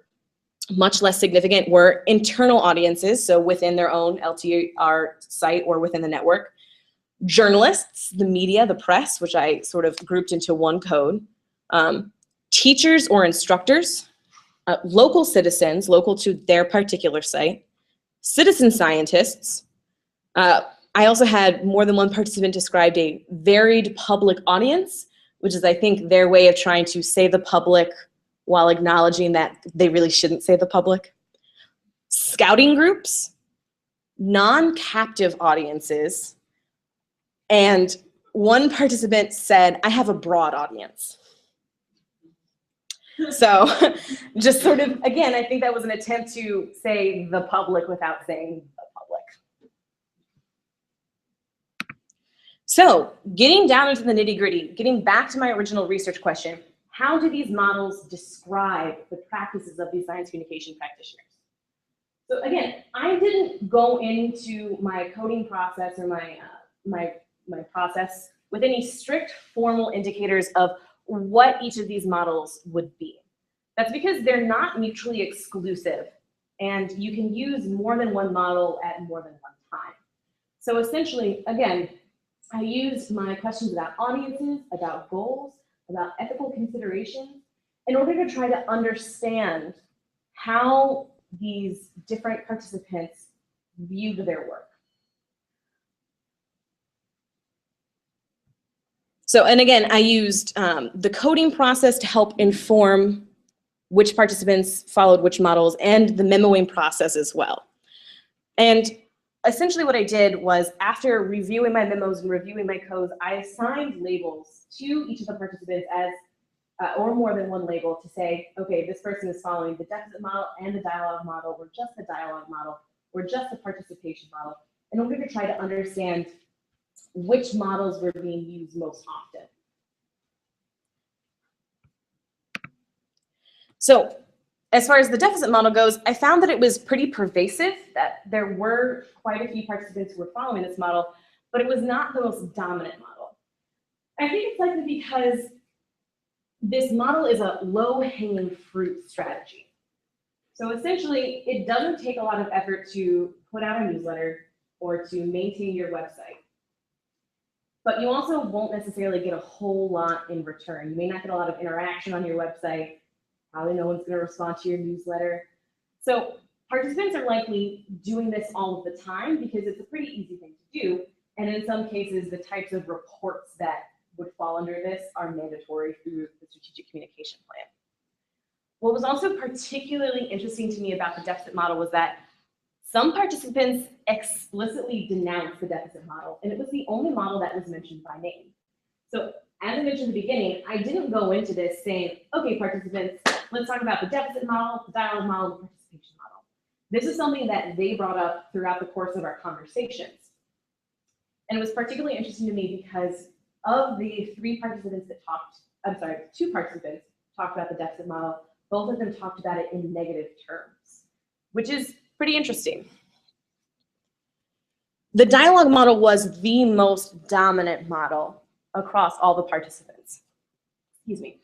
much less significant, were internal audiences, so within their own LTR site or within the network, journalists, the media, the press, which I sort of grouped into one code, teachers or instructors, local citizens, local to their particular site, citizen scientists. I also had more than one participant described a varied public audience, which is, I think, their way of trying to say the public while acknowledging that they really shouldn't say the public. Scouting groups, non-captive audiences, and one participant said, I have a broad audience. So just sort of, again, I think that was an attempt to say the public without saying the public. So getting down into the nitty-gritty, getting back to my original research question, how do these models describe the practices of these science communication practitioners? So again, I didn't go into my coding process or my process with any strict formal indicators of what each of these models would be. That's because they're not mutually exclusive, and you can use more than one model at more than one time. So essentially, again, I used my questions about audiences, about goals, about ethical considerations, in order to try to understand how these different participants viewed their work. So, and again, I used the coding process to help inform which participants followed which models, and the memoing process as well. And essentially what I did was, after reviewing my memos and reviewing my codes, I assigned labels to each of the participants as, or more than one label, to say, okay, this person is following the deficit model and the dialogue model, or just the dialogue model, or just the participation model, in order to try to understand which models were being used most often. So as far as the deficit model goes, I found that it was pretty pervasive, that there were quite a few participants who were following this model, but it was not the most dominant model. I think it's likely because this model is a low-hanging fruit strategy. So essentially, it doesn't take a lot of effort to put out a newsletter or to maintain your website. But you also won't necessarily get a whole lot in return. You may not get a lot of interaction on your website. Probably no one's going to respond to your newsletter. So participants are likely doing this all of the time because it's a pretty easy thing to do. And in some cases, the types of reports that would fall under this are mandatory through the strategic communication plan. What was also particularly interesting to me about the deficit model was that some participants explicitly denounced the deficit model, and it was the only model that was mentioned by name. So as I mentioned at the beginning, I didn't go into this saying, okay, participants, let's talk about the deficit model, the dialogue model, the participation model. This is something that they brought up throughout the course of our conversations. And it was particularly interesting to me because of the two participants talked about the deficit model, both of them talked about it in negative terms, which is pretty interesting. The dialogue model was the most dominant model across all the participants. Excuse me.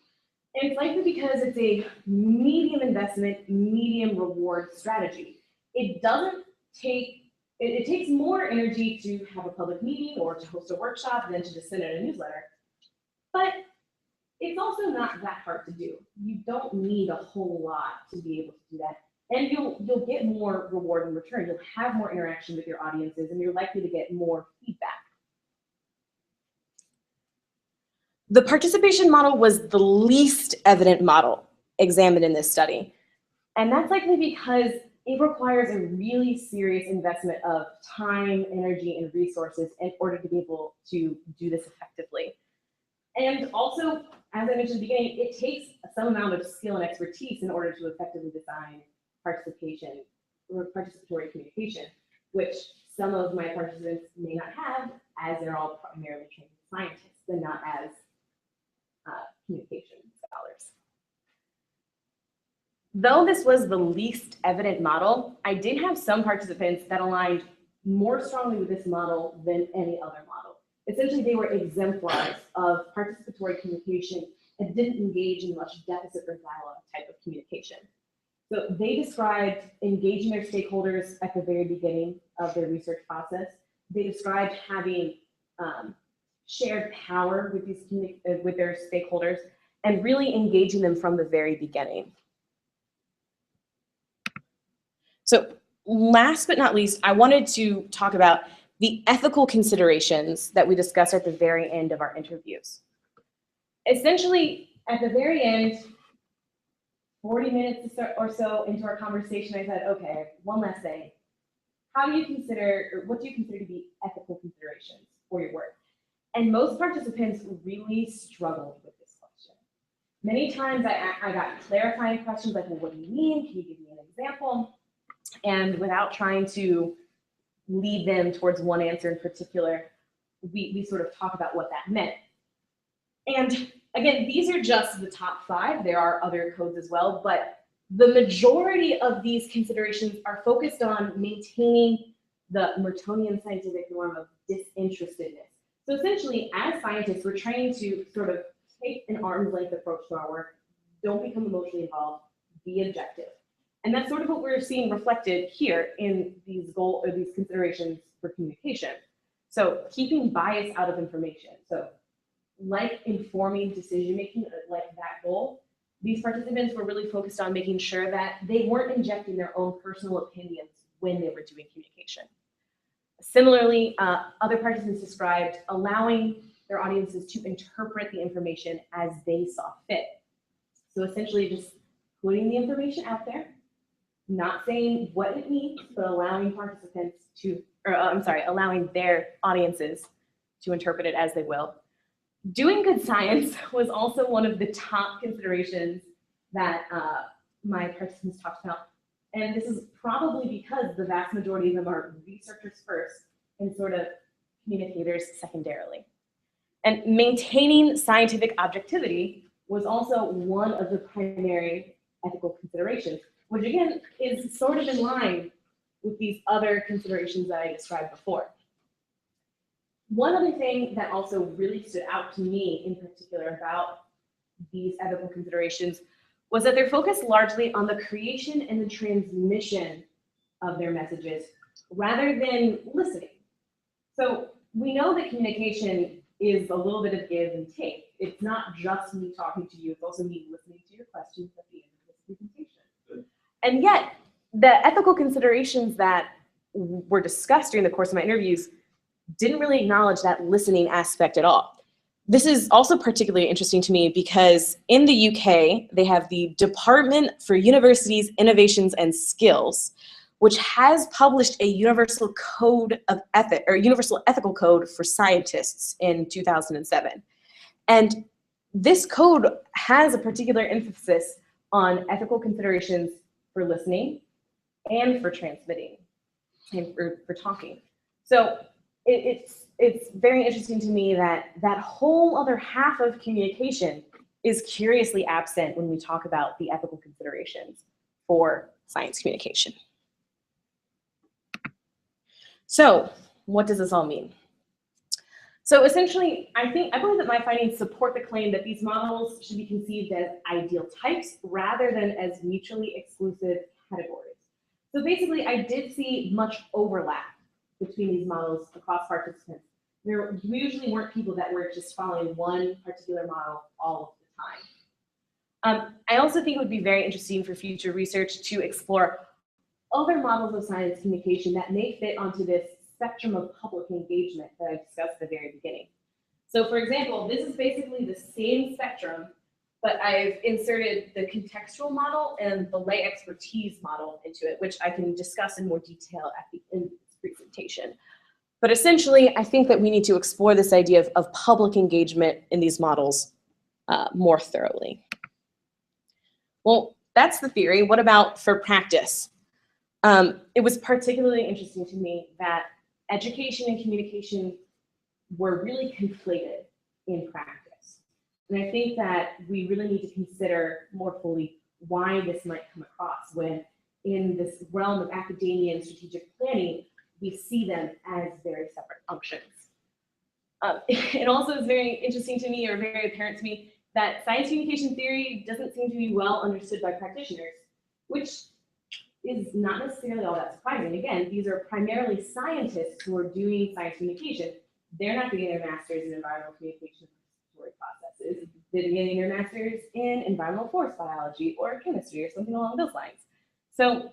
And it's likely because it's a medium investment, medium reward strategy. It takes more energy to have a public meeting or to host a workshop than to just send out a newsletter. But it's also not that hard to do. You don't need a whole lot to be able to do that. And you'll get more reward in return. You'll have more interaction with your audiences, and you're likely to get more feedback. The participation model was the least evident model examined in this study. And that's likely because it requires a really serious investment of time, energy, and resources in order to be able to do this effectively. And also, as I mentioned at the beginning, it takes some amount of skill and expertise in order to effectively design participation or participatory communication, which some of my participants may not have, as they're all primarily trained scientists and not as communication scholars. Though this was the least evident model, I did have some participants that aligned more strongly with this model than any other model. Essentially, they were exemplars of participatory communication and didn't engage in much deficit or dialogue type of communication. So they described engaging their stakeholders at the very beginning of their research process. They described having shared power with their stakeholders and really engaging them from the very beginning. So last but not least, I wanted to talk about the ethical considerations that we discussed at the very end of our interviews. Essentially, at the very end, 40 minutes or so into our conversation, I said, okay, one last thing. How do you consider, or what do you consider to be ethical considerations for your work? And most participants really struggled with this question. Many times I got clarifying questions like, well, what do you mean? Can you give me an example? And without trying to lead them towards one answer in particular, we sort of talk about what that meant. And again, these are just the top 5. There are other codes as well, but the majority of these considerations are focused on maintaining the Mertonian scientific norm of disinterestedness. So essentially, as scientists, we're trying to sort of take an arm's length approach to our work. Don't become emotionally involved, be objective. And that's sort of what we're seeing reflected here in these these considerations for communication. So keeping bias out of information. So like informing decision-making, like that goal, these participants were really focused on making sure that they weren't injecting their own personal opinions when they were doing communication. Similarly, other participants described allowing their audiences to interpret the information as they saw fit. So essentially just putting the information out there, not saying what it means, but allowing participants to, allowing their audiences to interpret it as they will. Doing good science was also one of the top considerations that my participants talked about. And this is probably because the vast majority of them are researchers first and sort of communicators secondarily. And maintaining scientific objectivity was also one of the primary ethical considerations, which again is sort of in line with these other considerations that I described before. One other thing that also really stood out to me in particular about these ethical considerations was that they're focused largely on the creation and the transmission of their messages rather than listening. So we know that communication is a little bit of give and take. It's not just me talking to you, it's also me listening to your questions at the end of this presentation. And yet, the ethical considerations that were discussed during the course of my interviews didn't really acknowledge that listening aspect at all. This is also particularly interesting to me because in the UK, they have the Department for Universities, Innovations and Skills, which has published a universal code of ethics, or universal ethical code for scientists in 2007. And this code has a particular emphasis on ethical considerations for listening and for transmitting and for talking. So it's very interesting to me that that whole other half of communication is curiously absent when we talk about the ethical considerations for science communication. So what does this all mean? So essentially, I believe that my findings support the claim that these models should be conceived as ideal types rather than as mutually exclusive categories. So basically, I did see much overlap between these models across participants. There usually weren't people that were just following one particular model all of the time. I also think it would be very interesting for future research to explore other models of science communication that may fit onto this spectrum of public engagement that I discussed at the very beginning. So for example, this is basically the same spectrum, but I've inserted the contextual model and the lay expertise model into it, which I can discuss in more detail at the end of this presentation. But essentially, I think that we need to explore this idea of public engagement in these models more thoroughly. Well, that's the theory. What about for practice? It was particularly interesting to me that education and communication were really conflated in practice. And I think that we really need to consider more fully why this might come across when in this realm of academia and strategic planning, we see them as very separate functions. It also is very interesting to me, or very apparent to me, that science communication theory doesn't seem to be well understood by practitioners, which is not necessarily all that surprising. Again, these are primarily scientists who are doing science communication. They're not getting their masters in environmental communication processes. They're getting their masters in environmental forest biology or chemistry or something along those lines. So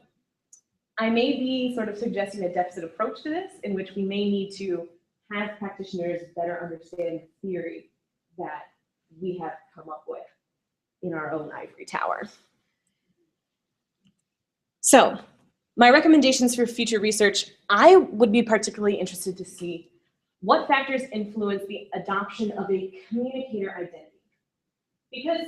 I may be sort of suggesting a deficit approach to this, in which we may need to have practitioners better understand the theory that we have come up with in our own ivory tower. So my recommendations for future research, I would be particularly interested to see what factors influence the adoption of a communicator identity. Because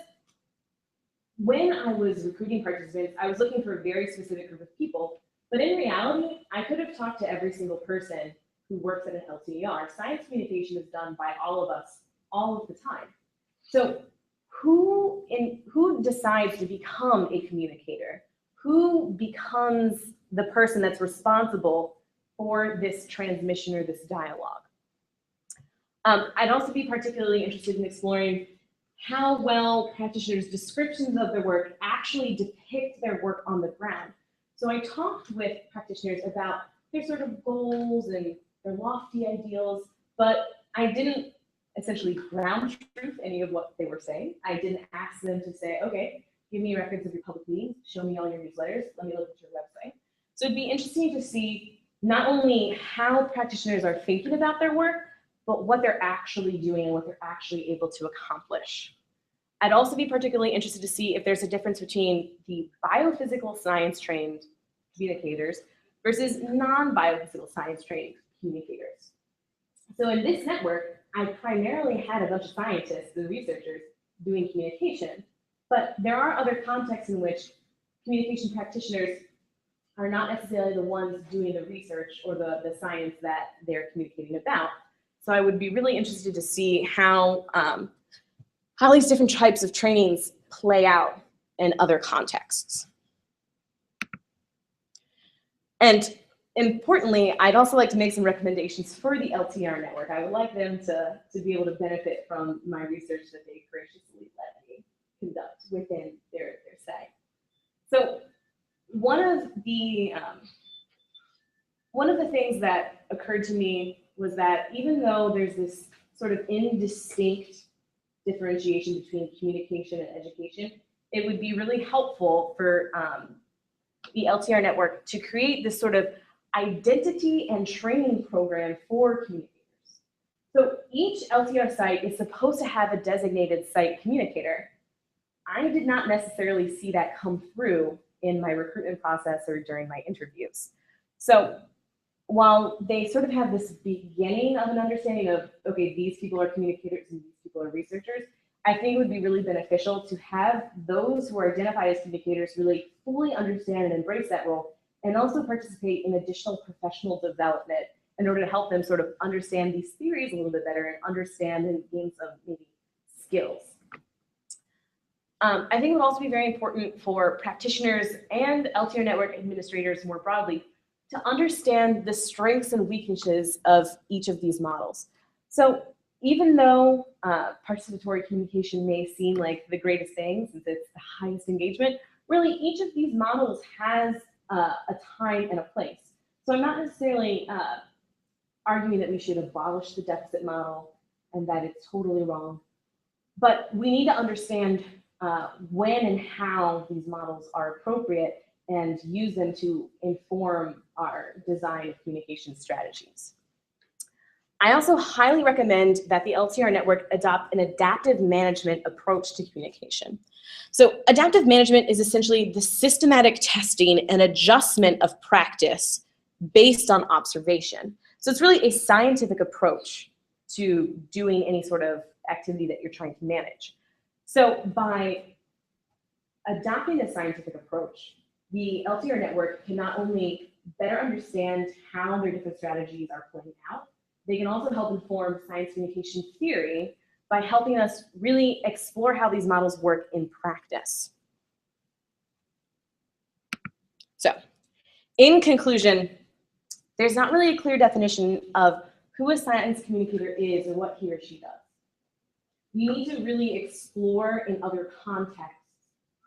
when I was recruiting participants, I was looking for a very specific group of people, but in reality, I could have talked to every single person who works at an LTER. Science communication is done by all of us all of the time. So who decides to become a communicator? Who becomes the person that's responsible for this transmission or this dialogue? I'd also be particularly interested in exploring how well practitioners' descriptions of their work actually depict their work on the ground. So I talked with practitioners about their sort of goals and their lofty ideals, but I didn't essentially ground truth any of what they were saying. I didn't ask them to say, okay, give me records of your public meetings, show me all your newsletters, let me look at your website. So it'd be interesting to see not only how practitioners are thinking about their work, but what they're actually doing and what they're actually able to accomplish. I'd also be particularly interested to see if there's a difference between the biophysical science trained communicators versus non-biophysical science trained communicators. So in this network, I primarily had a bunch of scientists and researchers doing communication, but there are other contexts in which communication practitioners are not necessarily the ones doing the research or the science that they're communicating about. So I would be really interested to see how these different types of trainings play out in other contexts. And importantly, I'd also like to make some recommendations for the LTR network. I would like them to be able to benefit from my research that they graciously let me conduct within their site. So one of the things that occurred to me was that even though there's this sort of indistinct differentiation between communication and education, it would be really helpful for the LTR network to create this sort of identity and training program for communicators. So each LTR site is supposed to have a designated site communicator. I did not necessarily see that come through in my recruitment process or during my interviews. So while they sort of have this beginning of an understanding of, okay, these people are communicators and these people are researchers, I think it would be really beneficial to have those who are identified as communicators really fully understand and embrace that role, and also participate in additional professional development in order to help them sort of understand these theories a little bit better and understand and gain some maybe skills. I think it would also be very important for practitioners and LTR network administrators more broadly to understand the strengths and weaknesses of each of these models. So even though participatory communication may seem like the greatest thing since it's the highest engagement, really each of these models has a time and a place. So I'm not necessarily arguing that we should abolish the deficit model and that it's totally wrong. But we need to understand when and how these models are appropriate and use them to inform our design of communication strategies. I also highly recommend that the LTR network adopt an adaptive management approach to communication. So adaptive management is essentially the systematic testing and adjustment of practice based on observation. So it's really a scientific approach to doing any sort of activity that you're trying to manage. So by adopting a scientific approach, the LTR network can not only better understand how their different strategies are playing out, they can also help inform science communication theory by helping us really explore how these models work in practice. So, in conclusion, there's not really a clear definition of who a science communicator is or what he or she does. We need to really explore in other contexts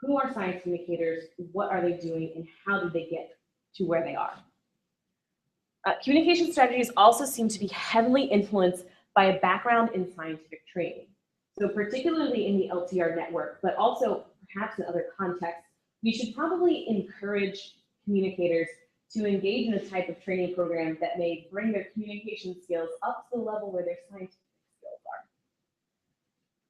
who are science communicators, what are they doing, and how did they get to where they are. Communication strategies also seem to be heavily influenced by a background in scientific training. So particularly in the LTR network, but also perhaps in other contexts, we should probably encourage communicators to engage in a type of training program that may bring their communication skills up to the level where their scientific skills are.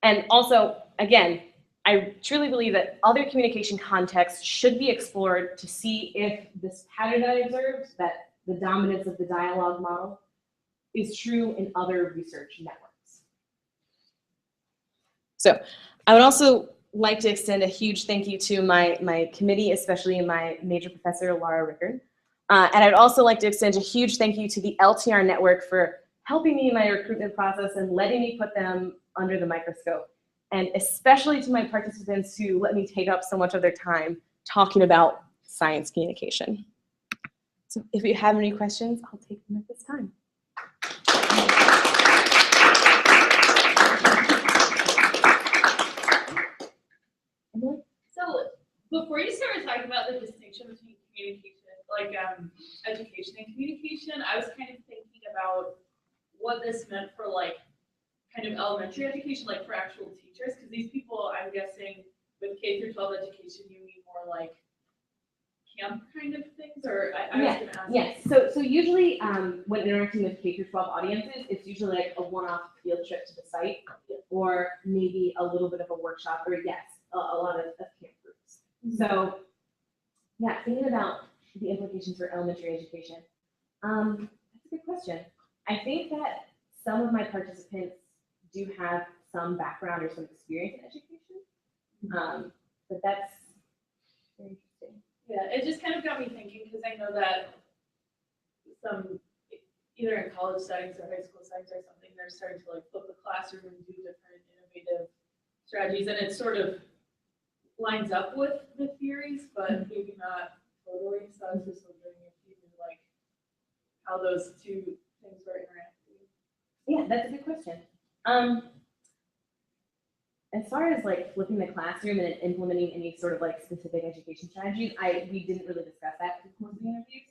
And also, again, I truly believe that other communication contexts should be explored to see if this pattern that I observed, that the dominance of the dialogue model, is true in other research networks. So I would also like to extend a huge thank you to my committee, especially my major professor, Laura Rickard. And I'd also like to extend a huge thank you to the LTR network for helping me in my recruitment process and letting me put them under the microscope. And especially to my participants who let me take up so much of their time talking about science communication. So if you have any questions, I'll take them at this time. Emily? So before you started talking about the distinction between communication, like education and communication, I was kind of thinking about what this meant for like kind of elementary education, like for actual teachers, because these people, I'm guessing, with K through 12 education, you mean more like camp kind of things, or I was going to ask. Yes. So usually when interacting with K through 12 audiences, it's usually like a one-off field trip to the site, or maybe a little bit of a workshop, or yes, a lot of camp groups. Mm-hmm. So yeah, thinking about the implications for elementary education, that's a good question. I think that some of my participants do have some background or some experience in education, but that's very interesting. Yeah, it just kind of got me thinking, because I know that some, either in college settings or high school settings or something, they're starting to like flip the classroom and do different innovative strategies, and it sort of lines up with the theories, but maybe not totally. So I was just wondering if you knew like how those two things were interacting. Yeah, that's a good question. As far as like flipping the classroom and implementing any sort of like specific education strategies, we didn't really discuss that in the interviews.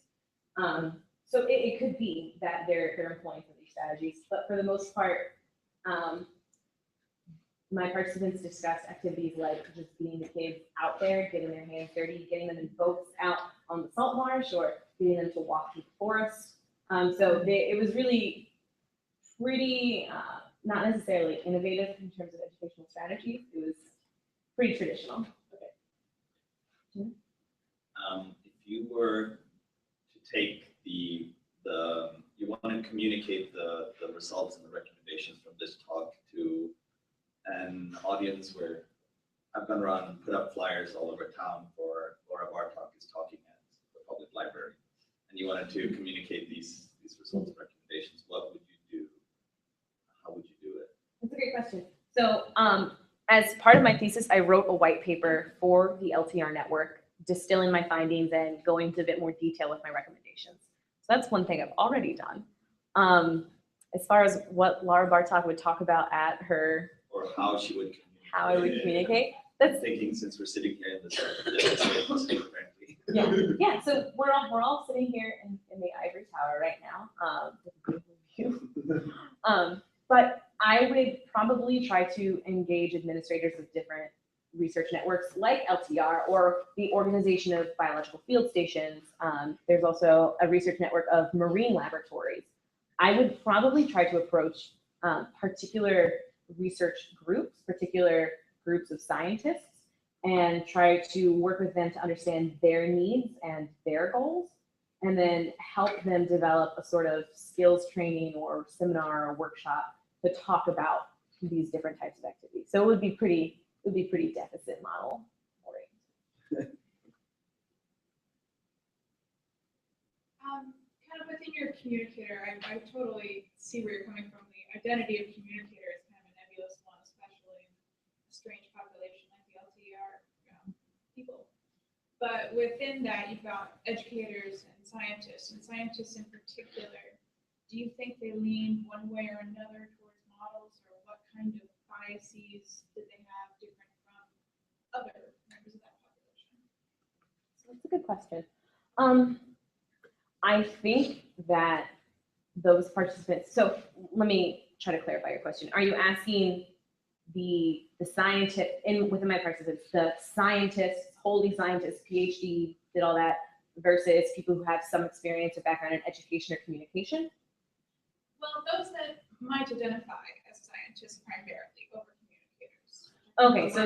So it could be that they're employing some of these strategies, but for the most part, my participants discussed activities like just getting the kids out there, getting their hands dirty, getting them in boats out on the salt marsh, or getting them to walk through the forest. So it was really pretty, not necessarily innovative in terms of educational strategies. It was pretty traditional. Okay. If you were to take you want to communicate the results and the recommendations from this talk to an audience where I've gone around and put up flyers all over town for Laura Bartock is talking at the public library, and you wanted to communicate these results and recommendations, what would you do? How would you do it? That's a great question. So as part of my thesis, I wrote a white paper for the LTR network, distilling my findings and going into a bit more detail with my recommendations. So that's one thing I've already done. As far as what Laura Bartock would talk about at her, or how she would communicate. How I would communicate. That's thinking, since we're sitting here in this yeah. So we're all sitting here in the ivory tower right now. With a beautiful view. But I would probably probably try to engage administrators of different research networks like LTR or the Organization of Biological Field Stations. There's also a research network of marine laboratories. I would probably try to approach particular research groups, particular groups of scientists, and try to work with them to understand their needs and their goals, and then help them develop a sort of skills training or seminar or workshop to talk about these different types of activities. So it would be pretty deficit model oriented. Kind of within your communicator, I totally see where you're coming from. The identity of communicator is kind of a nebulous one, especially in a strange population like the LTR people. But within that, you've got educators and scientists in particular. Do you think they lean one way or another towards models, or what kind of biases did they have different from other members of that population? So that's a good question. I think that those participants, so let me try to clarify your question. Are you asking the scientist, within my participants, the scientists, wholly scientists, PhD, did all that, versus people who have some experience or background in education or communication? Well, those that might identify as scientists primarily over communicators. Okay, so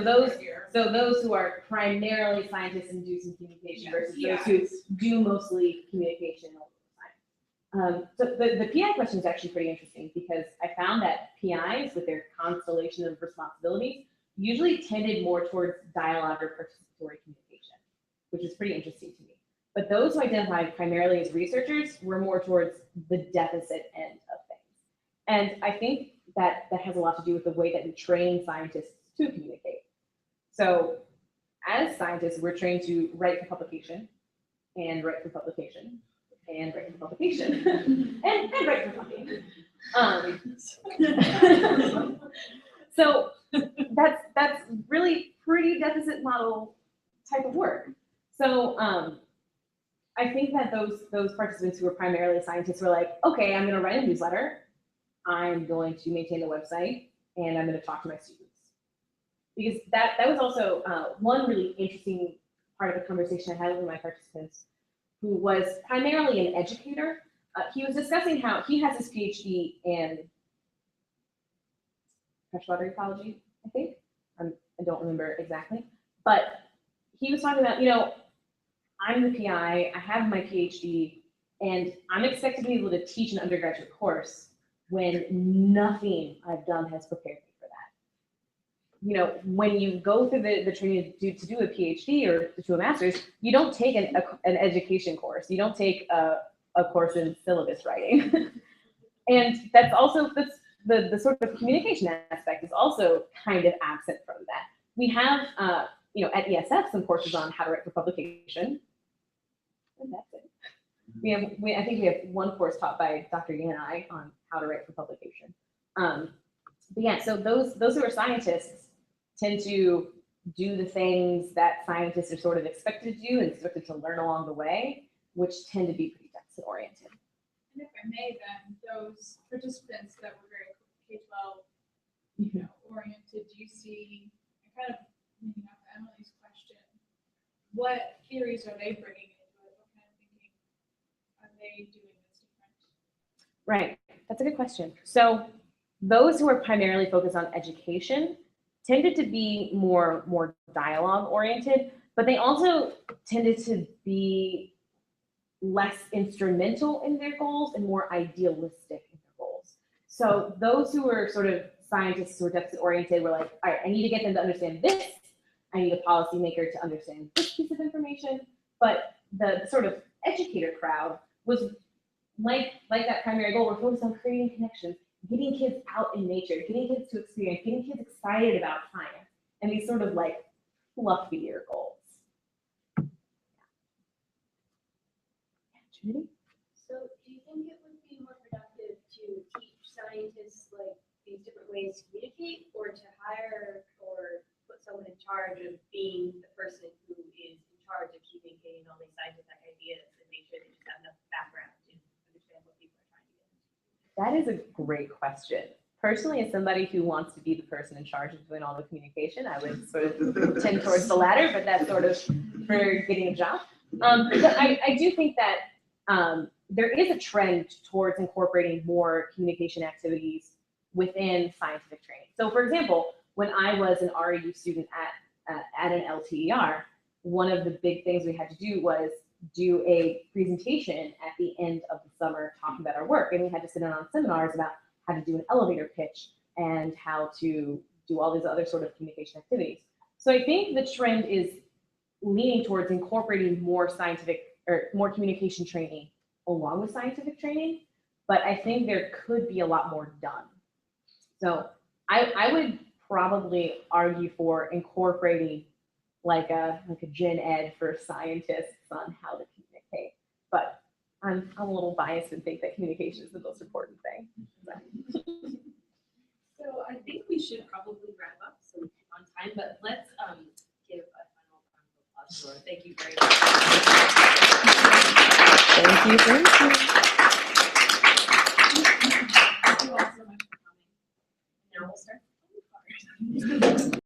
those who are primarily scientists and do some communication versus those who do mostly communication all the time. So the PI question is actually pretty interesting because I found that PIs with their constellation of responsibilities usually tended more towards dialogue or participatory communication, which is pretty interesting to me. But those who identified primarily as researchers were more towards the deficit end of things. And I think that has a lot to do with the way that we train scientists to communicate. So as scientists, we're trained to write for publication and write for publication and write for publication and write for publication. So that's really pretty deficit model type of work. So I think that those participants who were primarily scientists were like, okay, I'm going to write a newsletter, I'm going to maintain the website, and I'm going to talk to my students. Because that was also one really interesting part of the conversation I had with my participants, who was primarily an educator. He was discussing how he has his PhD in freshwater ecology, I think. I don't remember exactly. But he was talking about, I'm the PI, I have my PhD, and I'm expected to be able to teach an undergraduate course when nothing I've done has prepared me for that. When you go through the training to do a PhD or to do a master's, you don't take an education course. You don't take a course in syllabus writing. And that's the sort of communication aspect is also kind of absent from that. We have, at ESF, some courses on how to write for publication. And that's it. I think we have one course taught by Dr. Yanai on how to write for publication. But yeah, so those who are scientists tend to do the things that scientists are sort of expected to do and expected to learn along the way, which tend to be pretty deficit oriented. And if I may, then those participants that were very K-12 oriented, do you see, kind of leading up to Emily's question, what theories are they bringing into it? What kind of thinking are they doing that's different? Right, that's a good question. So those who are primarily focused on education tended to be more dialogue oriented, but they also tended to be less instrumental in their goals and more idealistic in their goals. So those who were sort of scientists who were deficit oriented were like, all right, I need to get them to understand this. I need a policymaker to understand this piece of information. But the sort of educator crowd was like that primary goal. We're focused on creating connections, getting kids out in nature, getting kids to experience, getting kids excited about science, and these sort of like fluffier goals. Trinity? So do you think it would be more productive to teach scientists like these different ways to communicate, or to hire or put someone in charge of being the person who is in charge of communicating all these scientific ideas and make sure they just have enough background to understand what people are trying to get into? That is a great question. Personally, as somebody who wants to be the person in charge of doing all the communication, I would sort of tend towards the latter, but that's sort of for getting a job. But I do think that there is a trend towards incorporating more communication activities within scientific training. So for example, when I was an REU student at an LTER, one of the big things we had to do was do a presentation at the end of the summer talking about our work. And we had to sit in on seminars about how to do an elevator pitch and how to do all these other sort of communication activities. So I think the trend is leaning towards incorporating more scientific or more communication training along with scientific training, but I think there could be a lot more done. So I would probably argue for incorporating like a gen ed for scientists on how to communicate, but I'm a little biased and think that communication is the most important thing. So I think we should probably wrap up so we keep on time, but let's give a final round of applause to Laura. Thank you very much. Thank you. Thank you all so much for coming. Now we'll start.